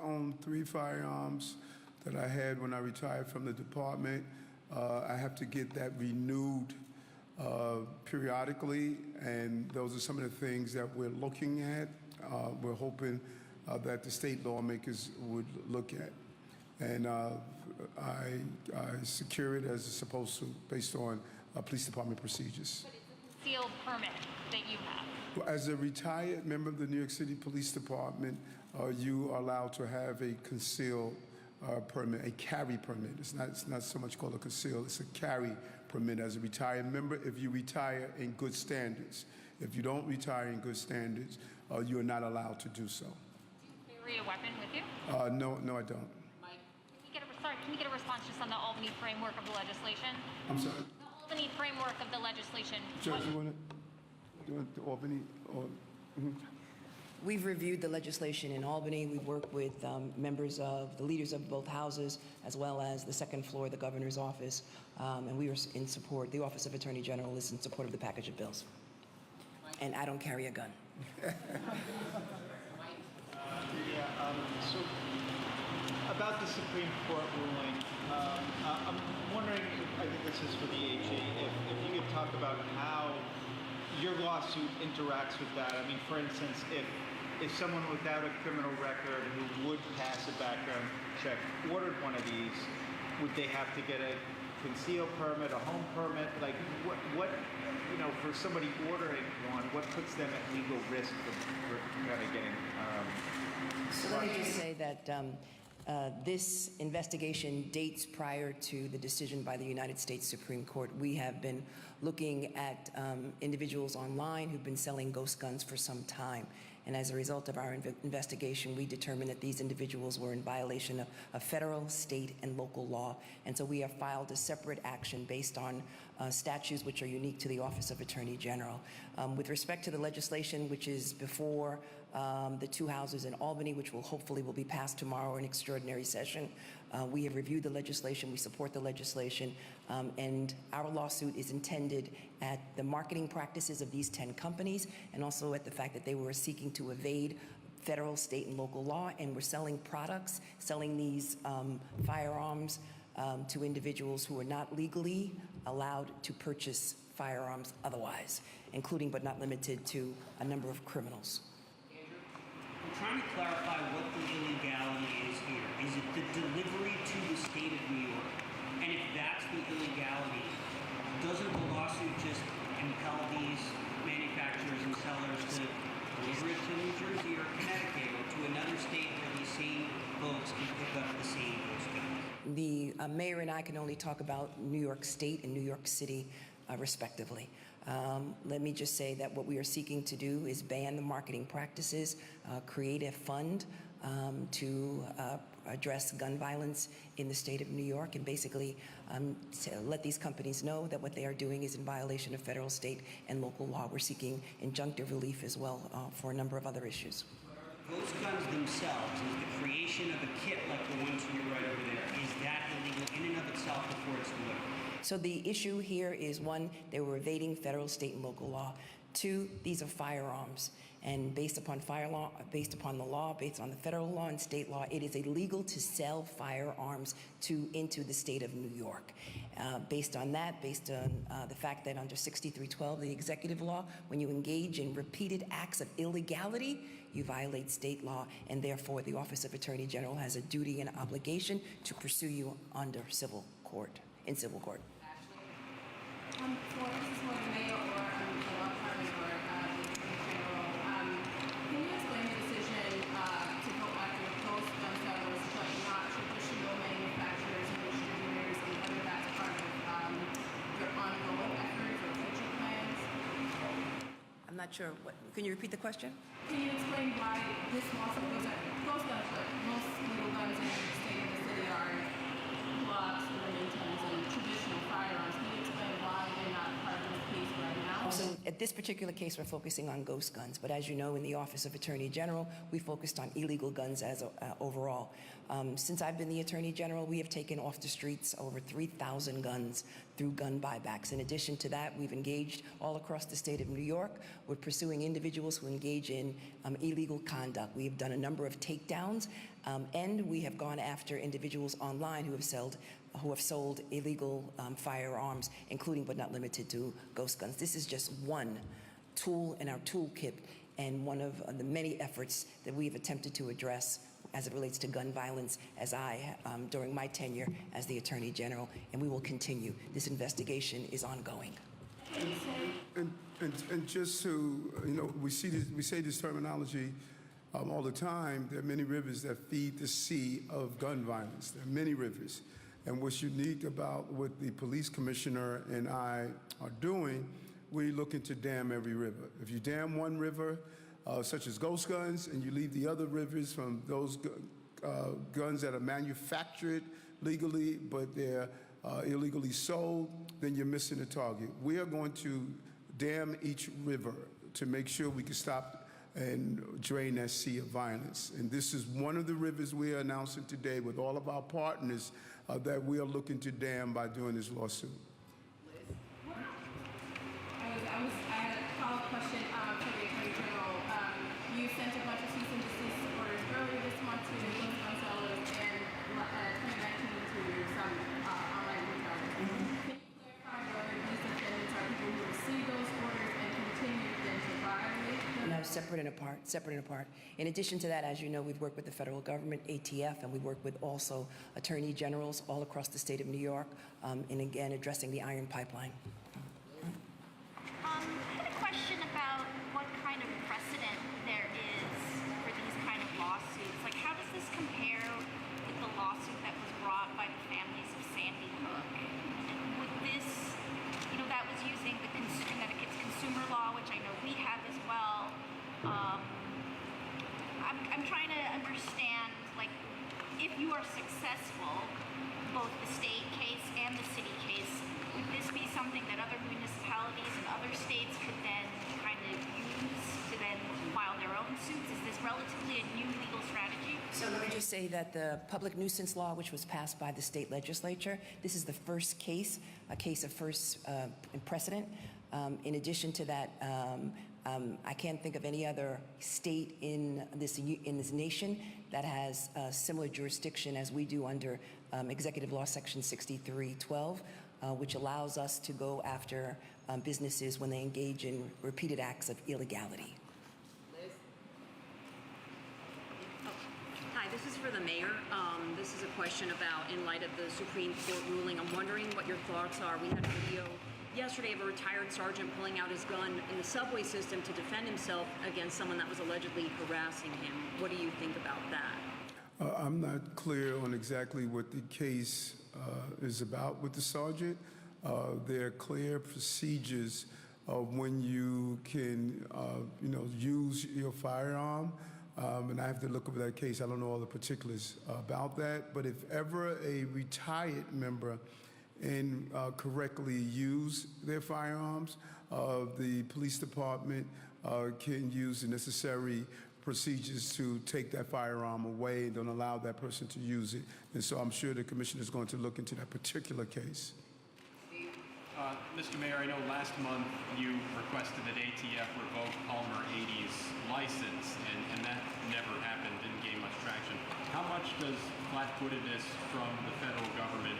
own 3 firearms that I had when I retired from the department. I have to get that renewed periodically, and those are some of the things that we're looking at. We're hoping that the state lawmakers would look at. And I secure it as it's supposed to, based on police department procedures. But it's a concealed permit that you have. As a retired member of the New York City Police Department, you are allowed to have a concealed permit, a carry permit. It's not so much called a conceal, it's a carry permit as a retired member if you retire in good standards. If you don't retire in good standards, you are not allowed to do so. Do you carry a weapon with you? No, I don't. Mike, can we get a response just on the Albany framework of the legislation? I'm sorry? The Albany framework of the legislation. Judge, you want to Albany? Or, We've reviewed the legislation in Albany. We've worked with members of the leaders of both houses, as well as the second floor of the governor's office, and we are in support. The Office of Attorney General is in support of the package of bills. And I don't carry a gun. So about the Supreme Court ruling, I'm wondering, I think this is for the AG, if you could talk about how your lawsuit interacts with that. I mean, for instance, if someone without a criminal record who would pass a background check ordered one of these, would they have to get a concealed permit, a home permit? Like, what for somebody ordering one, what puts them at legal risk for kind of getting? So let me just say that this investigation dates prior to the decision by the United States Supreme Court. We have been looking at individuals online who've been selling ghost guns for some time. And as a result of our investigation, we determined that these individuals were in violation of federal, state, and local law. And so we have filed a separate action based on statutes which are unique to the Office of Attorney General. With respect to the legislation, which is before the 2 houses in Albany, which will be passed tomorrow in extraordinary session, we have reviewed the legislation, we support the legislation, and our lawsuit is intended at the marketing practices of these 10 companies and also at the fact that they were seeking to evade federal, state, and local law and were selling these firearms to individuals who are not legally allowed to purchase firearms otherwise, including but not limited to a number of criminals. I'm trying to clarify what the illegality is here. Is it the delivery to the state of New York? And if that's the illegality, doesn't the lawsuit just compel these manufacturers and sellers to deliver it to New Jersey or Connecticut or to another state where these same folks can pick up the same ghost guns? The mayor and I can only talk about New York State and New York City, respectively. Let me just say that what we are seeking to do is ban the marketing practices, create a fund to address gun violence in the state of New York, and basically let these companies know that what they are doing is in violation of federal, state, and local law. We're seeking injunctive relief as well for a number of other issues. Ghost guns themselves, is the creation of a kit like the ones to your right over there, is that illegal in and of itself before it's delivered? So the issue here is, one, they were evading federal, state, and local law. Two, these are firearms. And based upon based upon the law, based on the federal law and state law, it is illegal to sell firearms into the state of New York. Based on that, based on the fact that under 6312, the executive law, when you engage in repeated acts of illegality, you violate state law, and therefore the Office of Attorney General has a duty and obligation to pursue you under civil court, in civil court. This is for the mayor or the law department or the attorney general. Can you explain the decision to go after those gun sellers but not traditional manufacturers and distributors, and whether that's part of your ongoing efforts or future plans? I'm not sure. Can you repeat the question? Can you explain why this lawsuit goes after those guns, but most legal guns in the state of the city are Glocks, Remingtons, and traditional firearms? Can you explain why they're not part of this case right now? So at this particular case, we're focusing on ghost guns. But as you know, in the Office of Attorney General, we focused on illegal guns as overall. Since I've been the Attorney General, we have taken off the streets over 3,000 guns through gun buybacks. In addition to that, we've engaged all across the state of New York. We're pursuing individuals who engage in illegal conduct. We have done a number of takedowns, and we have gone after individuals online who have sold illegal firearms, including but not limited to ghost guns. This is just one tool in our toolkit and one of the many efforts that we've attempted to address as it relates to gun violence during my tenure as the Attorney General, and we will continue. This investigation is ongoing. And just so, we say this terminology all the time. There are many rivers that feed the sea of gun violence. There are many rivers. And what's unique about what the police commissioner and I are doing, we're looking to dam every river. If you dam one river, such as ghost guns, and you leave the other rivers from those guns that are manufactured legally, but they're illegally sold, then you're missing the target. We are going to dam each river to make sure we can stop and drain that sea of violence. And this is one of the rivers we are announcing today with all of our partners that we are looking to dam by doing this lawsuit. I had a follow-up question for the Attorney General. You sent a bunch of cease and desist orders earlier this month to those gun sellers and 2019 to some online retailers. Can you clarify whether these defendants are people who received those orders and continue then to violate them? No, separate and apart. In addition to that, as you know, we've worked with the federal government, ATF, and we work with also attorney generals all across the state of New York, and again, addressing the iron pipeline. I had a question about what kind of precedent there is for these kind of lawsuits. Like, how does this compare with the lawsuit that was brought by the families of Sandy Hook? And with this, that was using the Connecticut's consumer law, which I know we have as well. I'm trying to understand, like, if you are successful, both the state case and the city case, would this be something that other municipalities and other states could then kind of use to then file their own suits? Is this relatively a new legal strategy? So let me just say that the public nuisance law, which was passed by the state legislature, this is the first case, a case of first precedent. In addition to that, I can't think of any other state in this nation that has similar jurisdiction as we do under Executive Law Section 6312. Which allows us to go after businesses when they engage in repeated acts of illegality. Liz? Hi, this is for the mayor. This is a question about, in light of the Supreme Court ruling, I'm wondering what your thoughts are. We had a video yesterday of a retired sergeant pulling out his gun in the subway system to defend himself against someone that was allegedly harassing him. What do you think about that? I'm not clear on exactly what the case is about with the sergeant. There are clear procedures when you can, use your firearm. And I have to look over that case. I don't know all the particulars about that. But if ever a retired member incorrectly use their firearms, the police department can use the necessary procedures to take that firearm away and don't allow that person to use it. And so I'm sure the commissioner is going to look into that particular case. Steve? Mr. Mayor, I know last month you requested that ATF revoke Palmer 80's license, and that never happened, didn't gain much traction. How much does flat-footedness from the federal government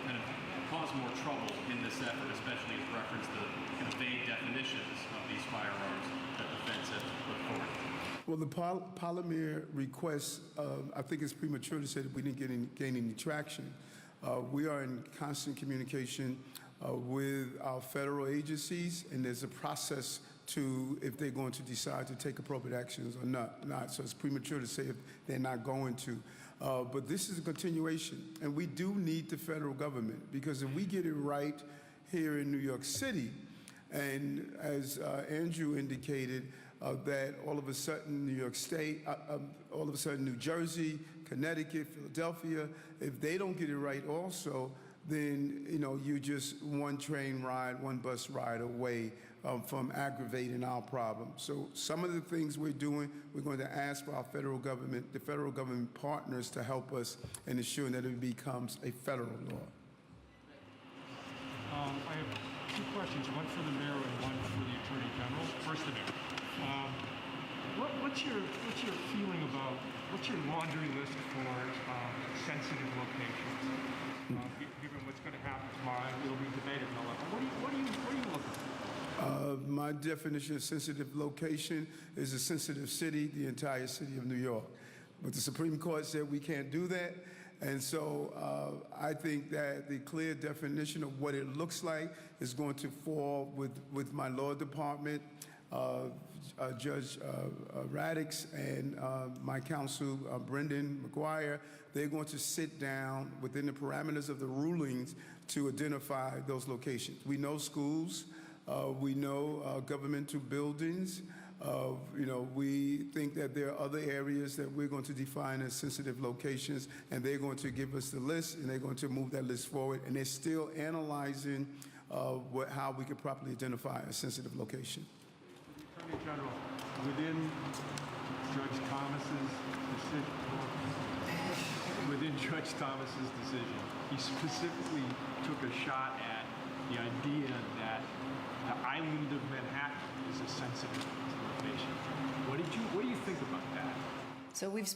kind of cause more trouble in this effort, especially with reference to kind of vague definitions of these firearms that the feds have put forward? Well, the Palmer request, I think it's premature to say that we didn't gain any traction. We are in constant communication with our federal agencies, and there's a process to if they're going to decide to take appropriate actions or not. So it's premature to say if they're not going to. But this is a continuation, and we do need the federal government, because if we get it right here in New York City, and as Andrew indicated, that all of a sudden New York State, all of a sudden New Jersey, Connecticut, Philadelphia, if they don't get it right also, then you're just one train ride, one bus ride away from aggravating our problem. So some of the things we're doing, we're going to ask for our federal government, the federal government partners to help us in ensuring that it becomes a federal law. I have two questions, one for the mayor and one for the Attorney General. First, the mayor. What's your feeling about, what's your laundry list for sensitive locations? Given what's going to happen tomorrow, it'll be debated and all that. What are you looking for? My definition of sensitive location is a sensitive city, the entire city of New York. But the Supreme Court said we can't do that. And so I think that the clear definition of what it looks like is going to fall with my law department, Judge Radix, and my counsel, Brendan McGuire. They're going to sit down within the parameters of the rulings to identify those locations. We know schools. We know governmental buildings. We think that there are other areas that we're going to define as sensitive locations, and they're going to give us the list, and they're going to move that list forward. And they're still analyzing how we could properly identify a sensitive location. Attorney General, within Judge Thomas's decision, he specifically took a shot at the idea that the island of Manhattan is a sensitive location. What do you think about that? So we've.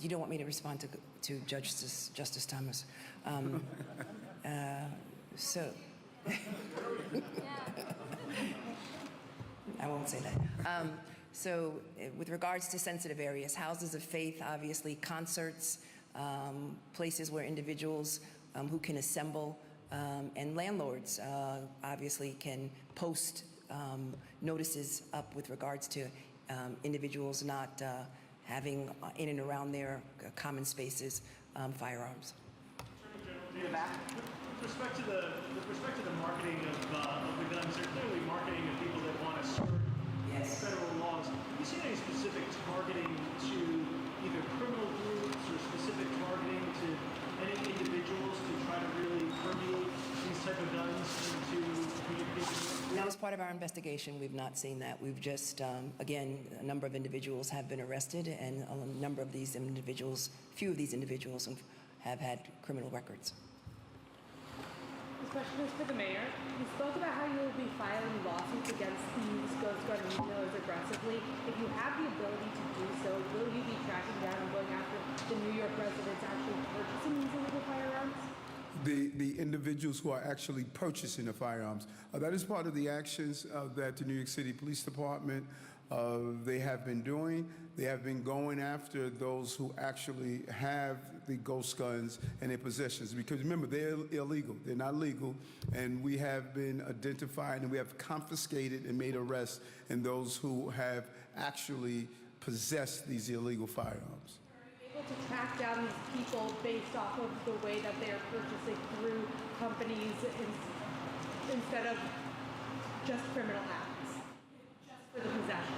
You don't want me to respond to Justice Thomas. So. I won't say that. So with regards to sensitive areas, houses of faith, obviously concerts, places where individuals who can assemble, and landlords obviously can post notices up with regards to individuals not having in and around their common spaces firearms. With respect to the marketing of the guns, they're clearly marketing to people that want to skirt federal laws. Have you seen any specific targeting to either criminal groups or specific targeting to any individuals to try to really permeate these type of guns into communication? That was part of our investigation. We've not seen that. We've just, again, a number of individuals have been arrested, and a number of these individuals, few of these individuals have had criminal records. This question is for the mayor. You spoke about how you will be filing lawsuits against these ghost gun retailers aggressively. If you have the ability to do so, will you be tracking down and going after the New York residents actually purchasing these illegal firearms? The individuals who are actually purchasing the firearms. That is part of the actions that the New York City Police Department they have been doing. They have been going after those who actually have the ghost guns in their possessions. Because remember, they're illegal. They're not legal. And we have been identified and we have confiscated and made arrests in those who have actually possessed these illegal firearms. Are you able to track down these people based off of the way that they are purchasing through companies instead of just criminal acts, just for the possession?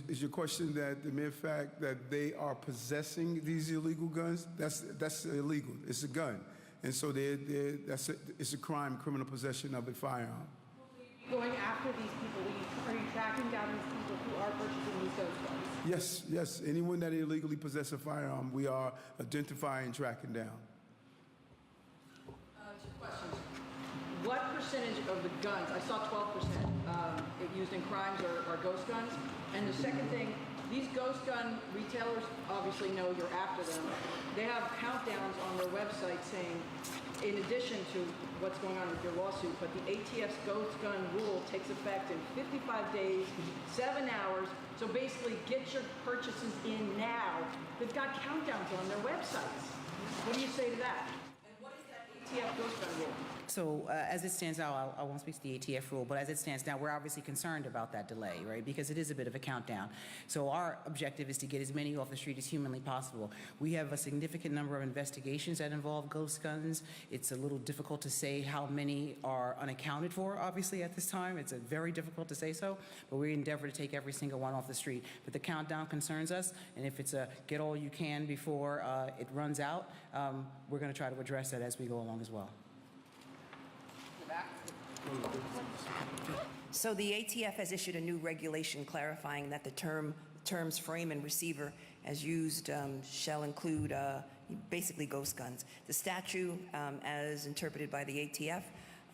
Is your question that the mere fact that they are possessing these illegal guns, that's illegal. It's a gun. And so it's a crime, criminal possession of a firearm. Going after these people, are you tracking down these people who are purchasing these ghost guns? Yes. Anyone that illegally possesses a firearm, we are identifying and tracking down. What percentage of the guns, I saw 12% used in crimes are ghost guns. And the second thing, these ghost gun retailers obviously know you're after them. They have countdowns on their website saying, in addition to what's going on with your lawsuit, but the ATF's ghost gun rule takes effect in 55 days, 7 hours. So basically, get your purchases in now. They've got countdowns on their websites. What do you say to that? And what is that ATF ghost gun rule? So as it stands now, I won't speak to the ATF rule, but as it stands now, we're obviously concerned about that delay, right? Because it is a bit of a countdown. So our objective is to get as many off the street as humanly possible. We have a significant number of investigations that involve ghost guns. It's a little difficult to say how many are unaccounted for, obviously, at this time. It's very difficult to say so, but we endeavor to take every single one off the street. But the countdown concerns us, and if it's a get all you can before it runs out, we're going to try to address that as we go along as well. So the ATF has issued a new regulation clarifying that the terms frame and receiver as used shall include basically ghost guns. The statute, as interpreted by the ATF,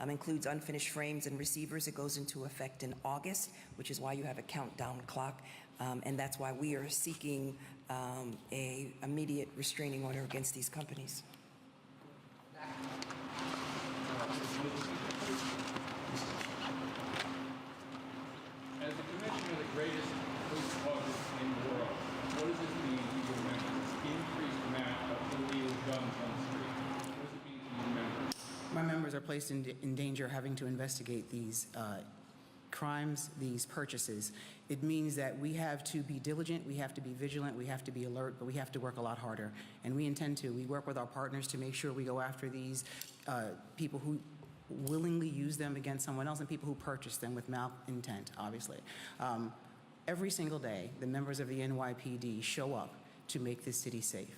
includes unfinished frames and receivers. It goes into effect in August, which is why you have a countdown clock, and that's why we are seeking a immediate restraining order against these companies. As the commissioner of the greatest police department in the world, what does this mean to your members? Increased amount of illegal guns on the street. What does it mean to your members? My members are placed in danger having to investigate these crimes, these purchases. It means that we have to be diligent, we have to be vigilant, we have to be alert, but we have to work a lot harder. And we intend to. We work with our partners to make sure we go after these people who willingly use them against someone else and people who purchase them with malintent, obviously. Every single day, the members of the NYPD show up to make this city safe.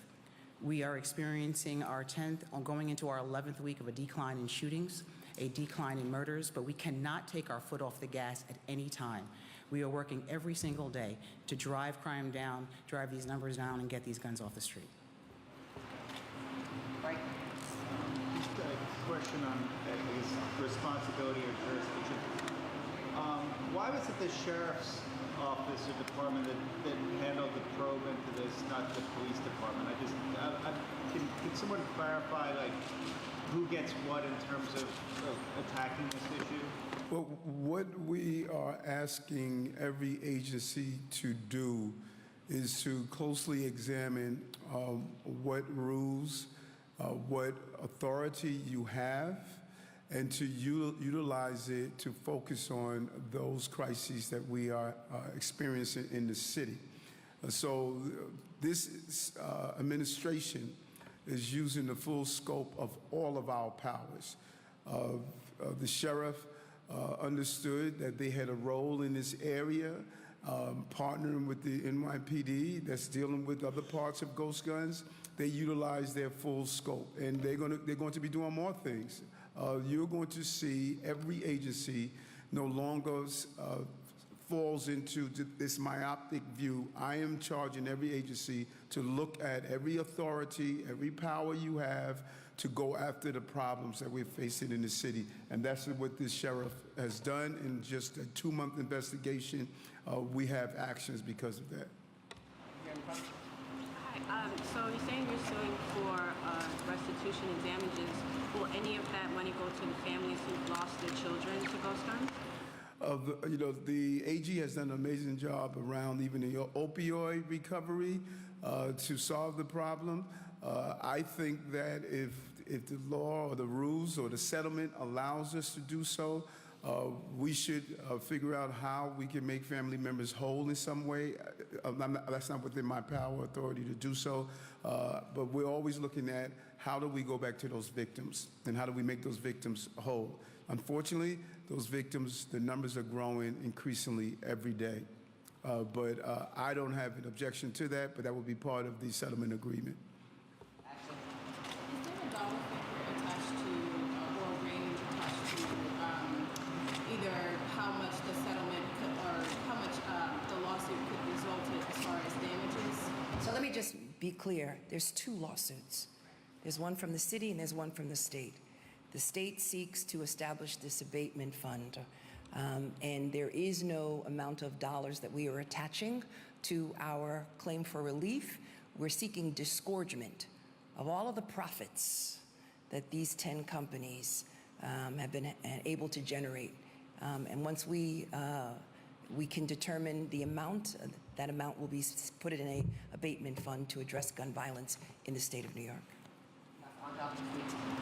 We are experiencing our 10th, going into our 11th week of a decline in shootings, a decline in murders, but we cannot take our foot off the gas at any time. We are working every single day to drive crime down, drive these numbers down, and get these guns off the street. Right. Just a question on responsibility or jurisdiction. Why was it the sheriff's office or department that handled the probe into this, not the police department? Can someone clarify, like, who gets what in terms of attacking this issue? Well, what we are asking every agency to do is to closely examine what rules, what authority you have, and to utilize it to focus on those crises that we are experiencing in the city. So this administration is using the full scope of all of our powers. The sheriff understood that they had a role in this area, partnering with the NYPD that's dealing with other parts of ghost guns. They utilize their full scope, and they're going to be doing more things. You're going to see every agency no longer falls into this myopic view. I am charging every agency to look at every authority, every power you have to go after the problems that we're facing in the city. And that's what this sheriff has done. In just a 2-month investigation, we have actions because of that. Hi, so you're saying you're suing for restitution and damages. Will any of that money go to the families who've lost their children to ghost guns? The AG has done an amazing job around even the opioid recovery to solve the problem. I think that if the law or the rules or the settlement allows us to do so, we should figure out how we can make family members whole in some way. That's not within my power authority to do so, but we're always looking at how do we go back to those victims and how do we make those victims whole. Unfortunately, those victims, the numbers are growing increasingly every day. But I don't have an objection to that, but that will be part of the settlement agreement. Is there a dollar figure attached to, or a range attached to either how much the settlement could, or how much the lawsuit could result in as far as damages? So let me just be clear. There's 2 lawsuits. There's one from the city and there's one from the state. The state seeks to establish this abatement fund, and there is no amount of dollars that we are attaching to our claim for relief. We're seeking disgorgement of all of the profits that these 10 companies have been able to generate. And once we can determine the amount, that amount will be put in an abatement fund to address gun violence in the state of New York.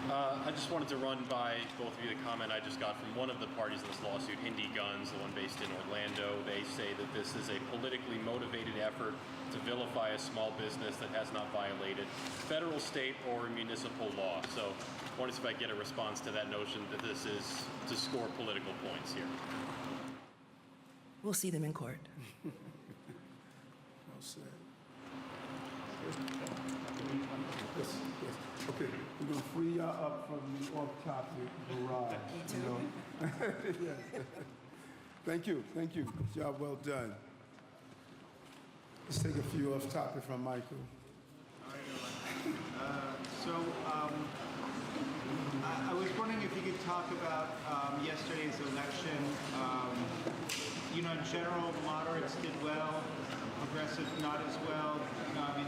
I just wanted to run by both of you the comment I just got from one of the parties in this lawsuit, Indy Guns, the one based in Orlando. They say that this is a politically motivated effort to vilify a small business that has not violated federal, state, or municipal law. So I wanted to see if I could get a response to that notion that this is to score political points here. We'll see them in court. Well said. Yes, yes. Okay, we're going to free y'all up from the off-topic barrage. You know? Yes. Thank you, thank you. Job well done. Let's take a few off-topic from Michael. I was wondering if you could talk about yesterday's election. You know, in general, moderates did well, progressive not as well. You know, I mean,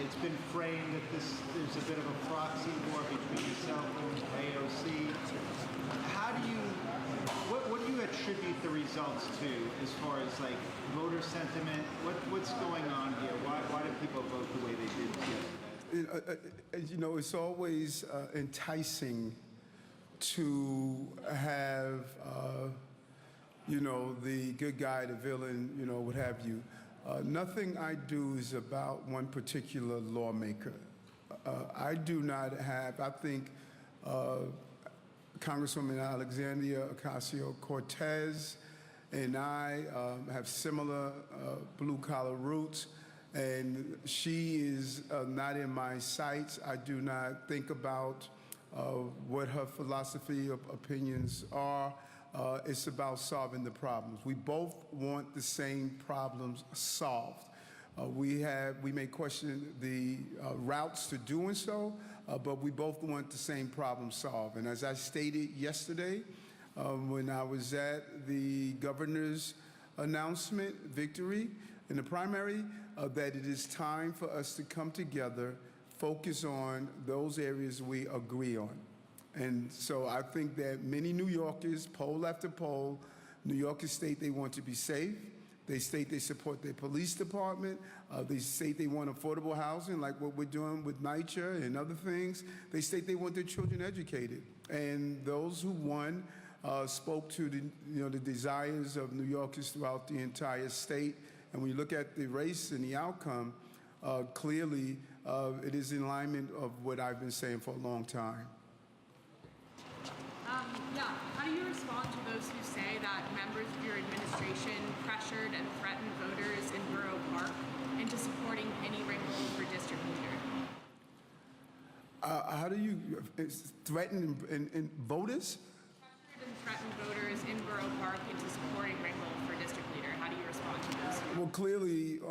it's been framed that there's a bit of a proxy war between yourself and AOC. What do you attribute the results to as far as like voter sentiment? What's going on here? Why do people vote the way they did yesterday? You know, it's always enticing to have, you know, the good guy, the villain, you know, what have you. Nothing I do is about one particular lawmaker. I do not have, I think Congresswoman Alexandria Ocasio-Cortez and I have similar blue-collar roots, and she is not in my sights. I do not think about what her philosophy of opinions are. It's about solving the problems. We both want the same problems solved. We may question the routes to doing so, but we both want the same problem solved. And as I stated yesterday, when I was at the governor's announcement, victory in the primary, that it is time for us to come together, focus on those areas we agree on. And so I think that many New Yorkers, poll after poll, New Yorkers state they want to be safe. They state they support their police department. They state they want affordable housing, like what we're doing with NYCHA and other things. They state they want their children educated. And those who won spoke to the desires of New Yorkers throughout the entire state. And when you look at the race and the outcome, clearly it is in alignment of what I've been saying for a long time. Yeah, how do you respond to those who say that members of your administration pressured and threatened voters in Borough Park into supporting Penny Ringgold for district leader? How do you threaten and voters? Pressured and threatened voters in Borough Park into supporting Ringgold for district leader. How do you respond to those? Well, clearly,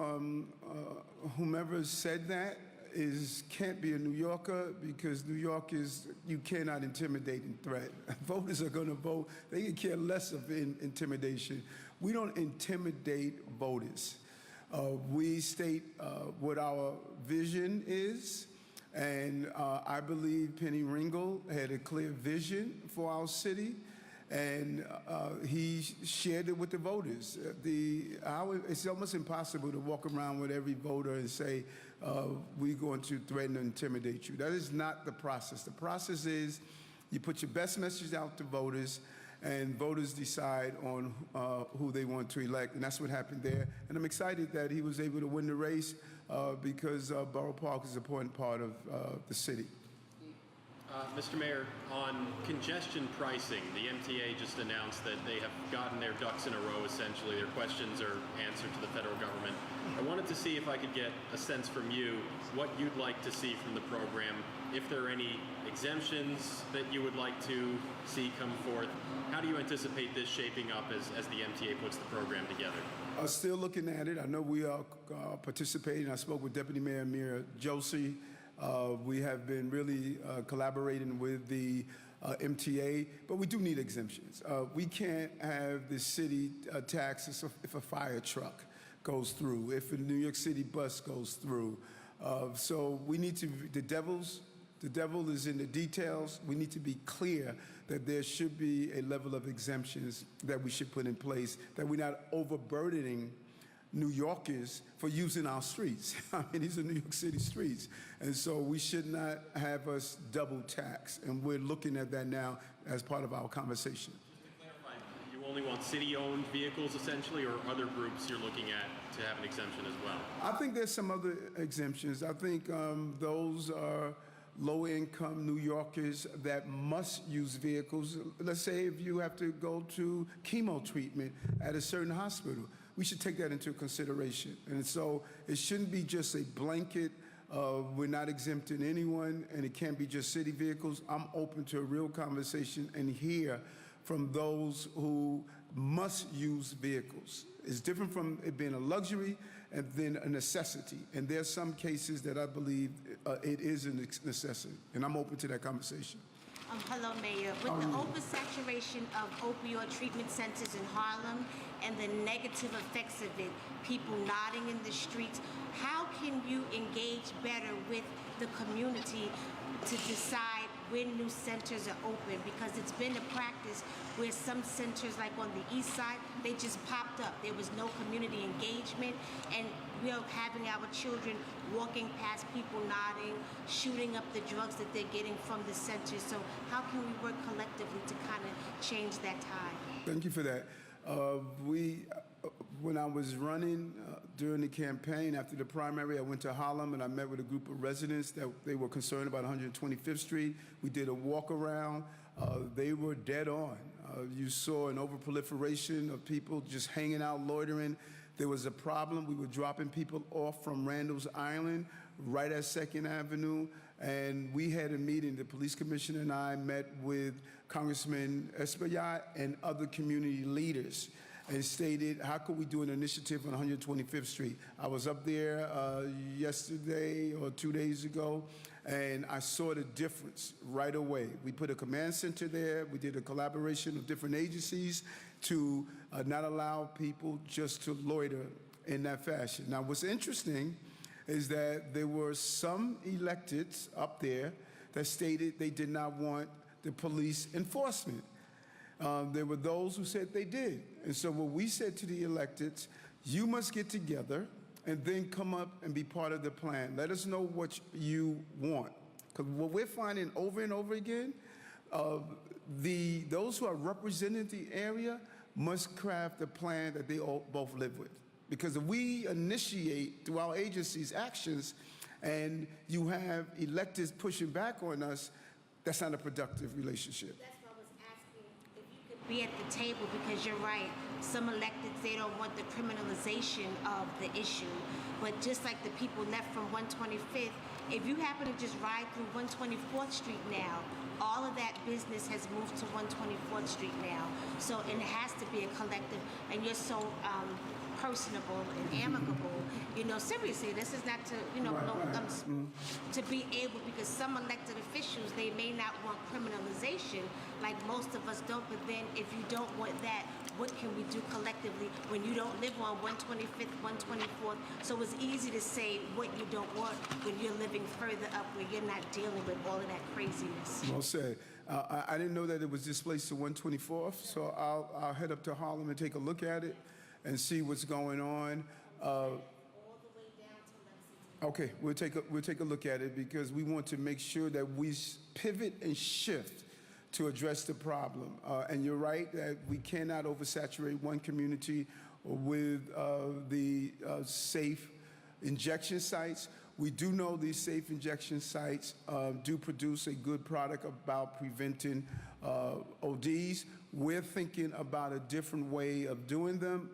whomever said that can't be a New Yorker, because New Yorkers, you cannot intimidate and threat. Voters are going to vote. They can care less of intimidation. We don't intimidate voters. We state what our vision is, and I believe Penny Ringgold had a clear vision for our city, and he shared it with the voters. It's almost impossible to walk around with every voter and say, we're going to threaten and intimidate you. That is not the process. The process is you put your best message out to voters, and voters decide on who they want to elect, and that's what happened there. And I'm excited that he was able to win the race because Borough Park is an important part of the city. Mr. Mayor, on congestion pricing, the MTA just announced that they have gotten their ducks in a row, essentially. Their questions are answered to the federal government. I wanted to see if I could get a sense from you what you'd like to see from the program, if there are any exemptions that you would like to see come forth. How do you anticipate this shaping up as the MTA puts the program together? Still looking at it. I know we are participating. I spoke with Deputy Mayor Amir Joshi We have been really collaborating with the MTA, but we do need exemptions. We can't have the city taxes if a fire truck goes through, if a New York City bus goes through. So we need to, the devil is in the details. We need to be clear that there should be a level of exemptions that we should put in place, that we're not overburdening New Yorkers for using our streets. I mean, these are New York City streets. And so we should not have us double tax. And we're looking at that now as part of our conversation. Just to clarify, you only want city-owned vehicles essentially, or other groups you're looking at to have an exemption as well? I think there's some other exemptions. I think those are low-income New Yorkers that must use vehicles. Let's say if you have to go to chemo treatment at a certain hospital, we should take that into consideration. And so it shouldn't be just a blanket we're not exempting anyone, and it can't be just city vehicles. I'm open to a real conversation and hear from those who must use vehicles. It's different from it being a luxury and then a necessity. And there's some cases that I believe it is a necessity, and I'm open to that conversation. Hello, Mayor. With the oversaturation of opioid treatment centers in Harlem and the negative effects of it, people nodding in the streets, how can you engage better with the community to decide when new centers are open? Because it's been a practice where some centers, like on the east side, they just popped up. There was no community engagement, and we're having our children walking past people nodding, shooting up the drugs that they're getting from the centers. So how can we work collectively to kind of change that tide? Thank you for that. When I was running during the campaign after the primary, I went to Harlem and I met with a group of residents that they were concerned about 125th Street. We did a walk around. They were dead on. You saw an overproliferation of people just hanging out, loitering. There was a problem. We were dropping people off from Randall's Island right at 2nd Avenue. And we had a meeting. The police commissioner and I met with Congressman Espaillat and other community leaders and stated, how could we do an initiative on 125th Street? I was up there yesterday or 2 days ago, and I saw the difference right away. We put a command center there. We did a collaboration of different agencies to not allow people just to loiter in that fashion. Now, what's interesting is that there were some electeds up there that stated they did not want the police enforcement. There were those who said they did. And so what we said to the electeds, you must get together and then come up and be part of the plan. Let us know what you want. Because what we're finding over and over again, those who are representing the area must craft a plan that they all both live with. Because if we initiate through our agencies actions and you have electeds pushing back on us, that's not a productive relationship. That's what I was asking, if you could be at the table, because you're right, some electeds, they don't want the criminalization of the issue. But just like the people left from 125th, if you happen to just ride through 124th Street now, all of that business has moved to 124th Street now. So it has to be a collective, and you're so personable and amicable. You know, seriously, this is not to, you know, to be able, because some elected officials, they may not want criminalization, like most of us don't, but then if you don't want that, what can we do collectively when you don't live on 125th, 124th? So it's easy to say what you don't want when you're living further up where you're not dealing with all of that craziness. Well said. I didn't know that it was displaced to 124th, so I'll head up to Harlem and take a look at it and see what's going on. Okay, we'll take a look at it, because we want to make sure that we pivot and shift to address the problem. And you're right that we cannot oversaturate one community with the safe injection sites. We do know these safe injection sites do produce a good product about preventing ODs. We're thinking about a different way of doing them.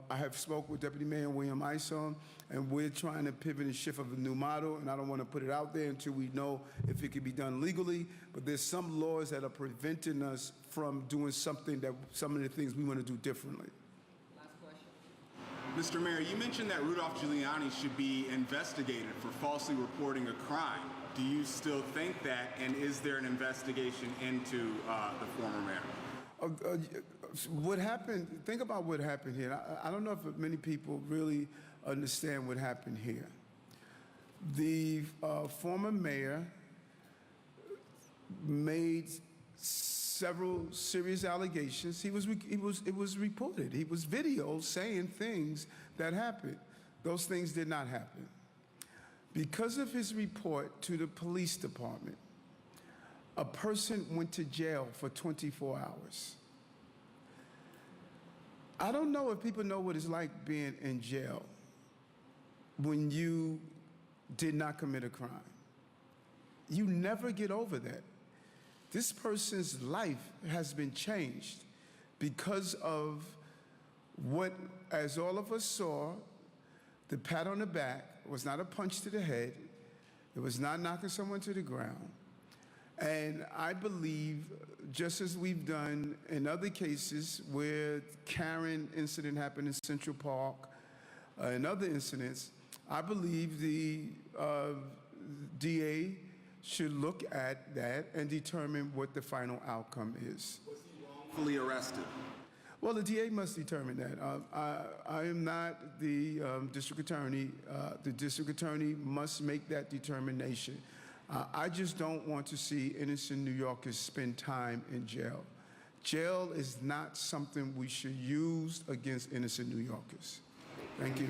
I have spoke with Deputy Mayor William Isom, and we're trying to pivot and shift of a new model, and I don't want to put it out there until we know if it can be done legally, but there's some laws that are preventing us from doing something that, some of the things we want to do differently. Last question. Mr. Mayor, you mentioned that Rudolph Giuliani should be investigated for falsely reporting a crime. Do you still think that, and is there an investigation into the former mayor? What happened, think about what happened here. I don't know if many people really understand what happened here. The former mayor made several serious allegations. It was reported. He was videoed saying things that happened. Those things did not happen. Because of his report to the police department, a person went to jail for 24 hours. I don't know if people know what it's like being in jail when you did not commit a crime. You never get over that. This person's life has been changed because of what, as all of us saw, the pat on the back was not a punch to the head. It was not knocking someone to the ground. And I believe, just as we've done in other cases where Karen incident happened in Central Park and other incidents, I believe the DA should look at that and determine what the final outcome is. Was he wrongfully arrested? Well, the DA must determine that. I am not the district attorney. The district attorney must make that determination. I just don't want to see innocent New Yorkers spend time in jail. Jail is not something we should use against innocent New Yorkers. Thank you.